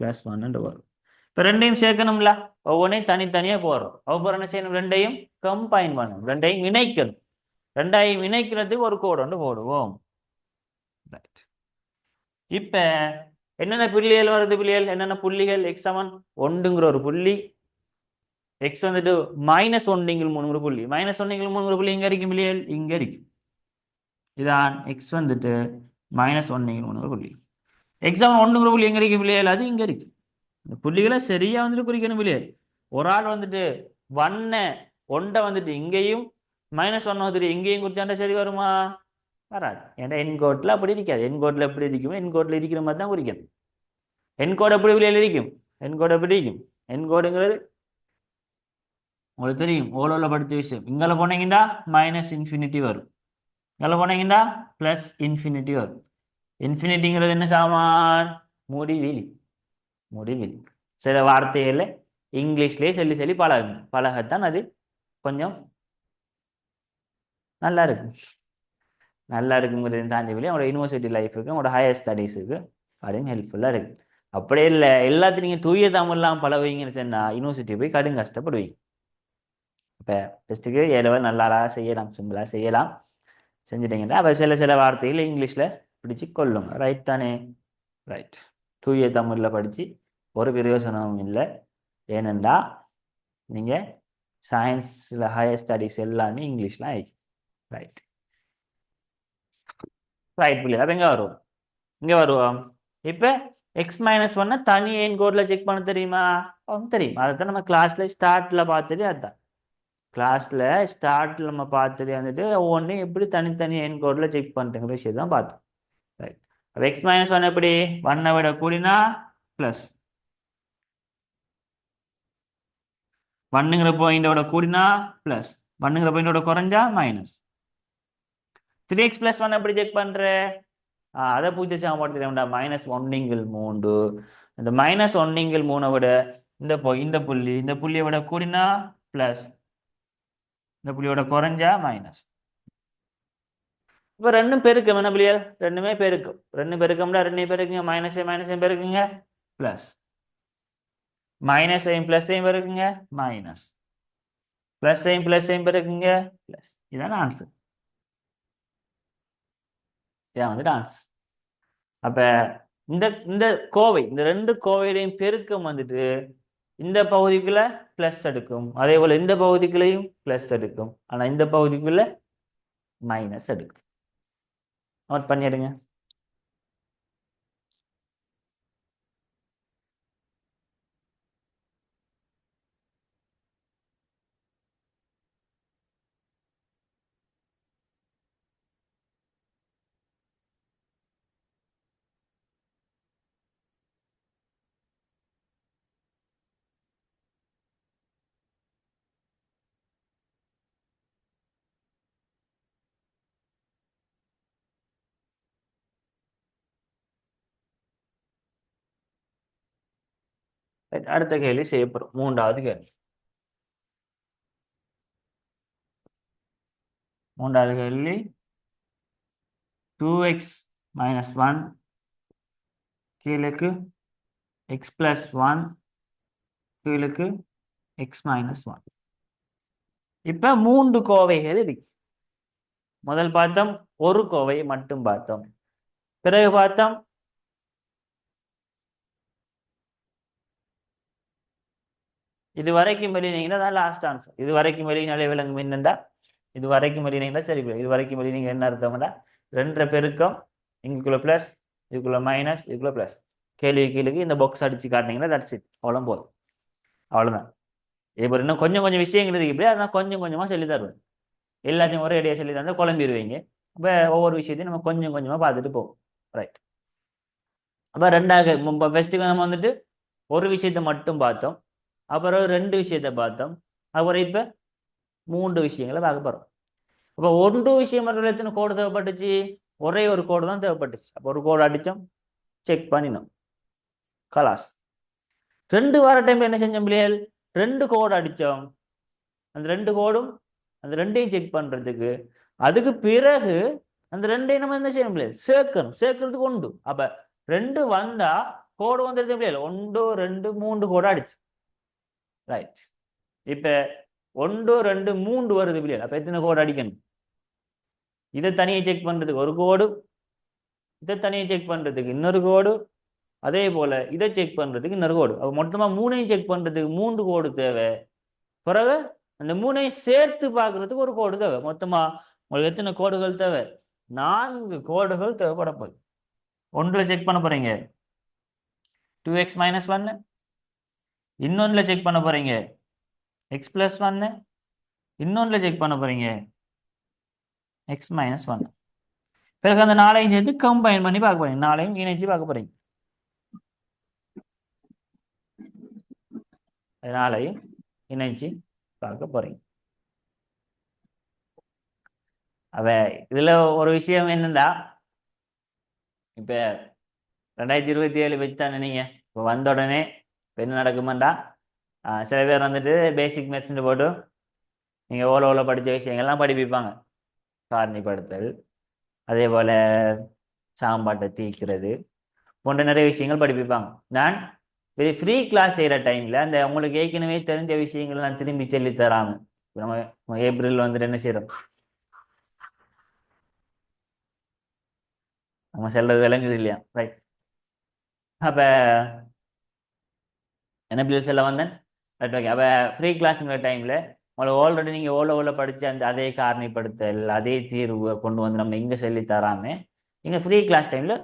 + 1 வரும். இப்போ ரெண்டையும் சேர்க்கணும்ல, ஒவ்வொன்றையும் தனித்தனியா போறோம். ஒவ்வொரு என்ன செய்யணும்? ரெண்டையும் கம்பைன் பண்ணணும், ரெண்டையும் இணைக்கணும். ரெண்டையும் இணைக்கிறதுக்கு ஒரு கோடு ஒன்று போடுவோம். இப்ப என்னென்ன புள்ளிகள் வருது? புள்ளிகள் என்னென்ன புள்ளிகள்? x=1ங்கிற ஒரு புள்ளி, x வந்துட்டு -1/3 புள்ளி. -1/3 புள்ளி இங்க இருக்கும் புள்ளிகள், இங்க இருக்கு. இதான் x வந்துட்டு -1/3 புள்ளி. x=1ங்கிற புள்ளி எங்க இருக்கு புள்ளிகள்? அது இங்க இருக்கு. இந்த புள்ளிகளை சரியா வந்துட்டு குறிக்கணும் புள்ளிகள். ஒரு ஆள் வந்துட்டு 1 வந்துட்டு இங்கேயும் -1 வந்துட்டு இங்கேயும் குறிச்சாண்டா சரி வருமா? வராது. ஏன்னா என்கோட்ல அப்படி இருக்காது. என்கோட்ல எப்படி இருக்குமோ என்கோட்ல இருக்கிற மாதிரி தான் குறிக்கணும். என்கோட் எப்படி புள்ளிகள் இருக்கும்? என்கோட் எப்படி இருக்கும்? என்கோடுங்கிறது உங்களுக்கு தெரியும், ஓலோல படித்த விஷயம். இங்கே போனீங்கன்னா -∞ வரும், இங்கே போனீங்கன்னா +∞ வரும். இன்ஃபினிட்டிங்கிறது என்ன சாமான்? முடிவிலி. முடிவிலி. சில வார்த்தைகளை இங்கிலீஷ்லேயே சொல்லி சொல்லி பழகுங்க. பழகத்தான் அது கொஞ்சம் நல்லா இருக்கும். நல்லா இருக்குங்கிறது தாண்டி வெளியே உங்களோட யூனிவர்சிட்டி லைஃபுக்கு உங்களோட ஹையர் ஸ்டடீஸுக்கு அப்படின்னு ஹெல்ப்ஃபுல்லாக இருக்கு. அப்படியே இல்லை எல்லாத்தையும் நீங்கள் தூய தமிழ்லாம் பழகுவீங்கன்னு சொன்னால் யூனிவர்சிட்டி போய் கடும் கஷ்டப்படுவீங்க. இப்போ டெஸ்ட்டுக்கு ஏலவல் நல்லா செய்யலாம், சிம்பிளாக செய்யலாம். செஞ்சுட்டீங்கன்னா அப்போ சில சில வார்த்தைகள் இங்கிலீஷில் பிடிச்சி கொள்ளுங்க. ரைட் தானே? ரைட். தூய தமிழில் படித்து ஒரு பிரயோசனமும் இல்லை. ஏனென்றா நீங்கள் சயின்ஸில் ஹையர் ஸ்டடீஸ் எல்லாமே இங்கிலீஷில் ஆயிடுச்சு. ரைட். ரைட் பிள்ளை. அப்போ எங்கே வருவோம்? இங்கே வருவோம். இப்போ x-1 தனி எண் கோடில் செக் பண்ண தெரியுமா? தெரியும். அதைத்தான் நம்ம கிளாஸில் ஸ்டார்ட்டில் பார்த்தது. அதுதான் கிளாஸில் ஸ்டார்ட்டில் நம்ம பார்த்தது வந்துட்டு ஒவ்வொன்றையும் எப்படி தனித்தனி எண் கோடில் செக் பண்ணுறங்கிற விஷயம் தான் பார்த்தோம். ரைட். அப்போ x-1 எப்படி? 1 விட கூடினா ப்ளஸ், 1ங்கிற பாயிண்டோட கூடினா ப்ளஸ், 1ங்கிற பாயிண்டோட குறைஞ்சா மைனஸ். 3x + 1 எப்படி செக் பண்ணுற? அதை பூஜை சாமான் தெரியும்டா. -1/3. இந்த -1/3 விட இந்த புள்ளியை விட கூடினா ப்ளஸ், இந்த புள்ளியோட குறைஞ்சா மைனஸ். இப்போ ரெண்டும் பெருக்கம் என்ன புள்ளியல்? ரெண்டுமே பெருக்கும். ரெண்டு பெருக்கம்டா ரெண்டையும் பெருக்குங்க. மைனஸையும் பெருக்குங்க ப்ளஸ், மைனஸையும் ப்ளஸ்ஸையும் பெருக்குங்க மைனஸ், ப்ளஸ்ஸையும் பெருக்குங்க ப்ளஸ். இதான ஆன்சர். இதான் வந்துட்டு ஆன்சர். அப்போ இந்த இந்த கோவை, இந்த ரெண்டு கோவையிலையும் பெருக்கம் வந்துட்டு இந்த பகுதிக்குள்ள ப்ளஸ் எடுக்கும், அதே போல் இந்த பகுதிக்குள்ளேயும் ப்ளஸ் எடுக்கும். ஆனால் இந்த பகுதிக்குள்ள மைனஸ் எடுக்கும். நோட் பண்ணிடுங்க. அடுத்த கேள்வி செய்யப்படும். மூன்றாவது கேள்வி. மூன்றாவது கேள்வி 2x - 1 கீழுக்கு x + 1 கீழுக்கு x - 1. இப்ப 3 கோவைகள் இருக்கு. முதல் பார்த்தோம் ஒரு கோவை மட்டும் பார்த்தோம். பிறகு பார்த்தோம் இது வரைக்கும் வெளியினீங்கன்னா தான் லாஸ்ட் ஆன்சர். இது வரைக்கும் வெளியினாலே விளங்கும் என்னண்டா, இது வரைக்கும் வெளியினீங்கன்னா சரி. இது வரைக்கும் வெளியினீங்க என்ன அர்த்தம்னா 2 பெருக்கம், இங்குள்ள ப்ளஸ், இதுக்குள்ள மைனஸ், இதுக்குள்ள ப்ளஸ். கேள்வி கீழுக்கு இந்த பாக்ஸ் அடிச்சு காட்டினீங்கன்னா தட்ஸ் இட். அவ்வளோ போதும். அவ்வளோதான். இப்போ இன்னும் கொஞ்சம் கொஞ்சம் விஷயங்கள் இருக்கு. இப்படி அதான் கொஞ்சம் கொஞ்சமாக சொல்லி தருவேன். எல்லாத்தையும் ஒரே அடியாக சொல்லி தந்தால் குழம்பிடுவீங்க. இப்போ ஒவ்வொரு விஷயத்தையும் நம்ம கொஞ்சம் கொஞ்சமாக பார்த்துட்டு போவோம். ரைட். அப்போ ரெண்டாவது ஃபர்ஸ்ட்டுக்கு நம்ம வந்துட்டு ஒரு விஷயத்தை மட்டும் பார்த்தோம். அப்புறம் 2 விஷயத்தை பார்த்தோம். அப்புறம் இப்போ 3 விஷயங்களை பார்க்க போகிறோம். அப்போ 1 விஷயம் மட்டும் எத்தனை கோடு தேவைப்பட்டுச்சு? ஒரே ஒரு கோடு தான் தேவைப்பட்டுச்சு. அப்போ ஒரு கோடு அடித்தோம், செக் பண்ணினோம், கலாஸ். 2 வார டைம் என்ன செஞ்சோம் பிள்ளைகள்? 2 கோடு அடித்தோம். அந்த 2 கோடும் அந்த 2ஐயும் செக் பண்ணுறதுக்கு, அதுக்கு பிறகு அந்த 2ஐயும் நம்ம என்ன செய்யணும் பிள்ளைகள்? சேர்க்கறதுக்கு உண்டு. அப்போ 2 வந்தா கோடு வந்துடுது பிள்ளைகள். 1 2 3 கோடு அடிச்சு. ரைட். இப்போ 1 2 3 வருது பிள்ளைகள். அப்போ எத்தனை கோடு அடிக்கணும்? இதை தனியை செக் பண்ணுறதுக்கு ஒரு கோடு, இதை தனியை செக் பண்ணுறதுக்கு இன்னொரு கோடு, அதே போல் இதை செக் பண்ணுறதுக்கு இன்னொரு கோடு. அப்போ மொத்தமாக 3ஐயும் செக் பண்ணுறதுக்கு 3 கோடு தேவை. பிறகு அந்த 3ஐயும் சேர்த்து பார்க்குறதுக்கு ஒரு கோடு தேவை. மொத்தமாக உங்களுக்கு எத்தனை கோடுகள் தேவை? 4 கோடுகள் தேவைப்பட போகுது. ஒன்றில் செக் பண்ண போகிறீங்க 2x - 1, இன்னொன்றில் செக் பண்ண போகிறீங்க x + 1, இன்னொன்றில் செக் பண்ண போகிறீங்க x - 1. பிறகு அந்த 4ஐயும் சேர்த்து கம்பைன் பண்ணி பார்க்க போறீங்க. 4ஐயும் இணைச்சு பார்க்க போறீங்க. 4ஐயும் இணைச்சு பார்க்க போறீங்க. அவ இதுல ஒரு விஷயம் என்னண்டா, இப்போ 2027 வச்சு தானே நீங்கள் இப்போ வந்த உடனே இப்போ என்ன நடக்குமாண்டா சில பேர் வந்துட்டு பேசிக் மேத்ஸ்ன்னு போட்டு நீங்கள் ஓல படித்த விஷயங்கள்லாம் படிப்பிப்பாங்க. காரணிப்படுத்தல், அதே போல் சாம்பாட்டை தீக்கிறது போன்ற நிறைய விஷயங்கள் படிப்பிப்பாங்க. நான் ஃப்ரீ கிளாஸ் செய்கிற டைமில் அந்த உங்களுக்கு ஏற்கனவே தெரிஞ்ச விஷயங்களை நான் திரும்பி சொல்லி தராங்க. நம்ம ஏப்ரல் வந்துட்டு என்ன செய்கிறோம், நம்ம செல்றது விளங்குது இல்லையா? ரைட். அப்போ என்ன பிள்ளை சொல்ல வந்தேன்? Right, okay. அப்போ ஃப்ரீ கிளாஸுங்கிற டைமில் உங்களுக்கு ஆல்ரெடி நீங்கள் ஓல படித்து அந்த அதே காரணிப்படுத்தல் அதே தீர்வை கொண்டு வந்து நம்ம இங்கே சொல்லி தராமல் இங்கே ஃப்ரீ கிளாஸ் டைமில்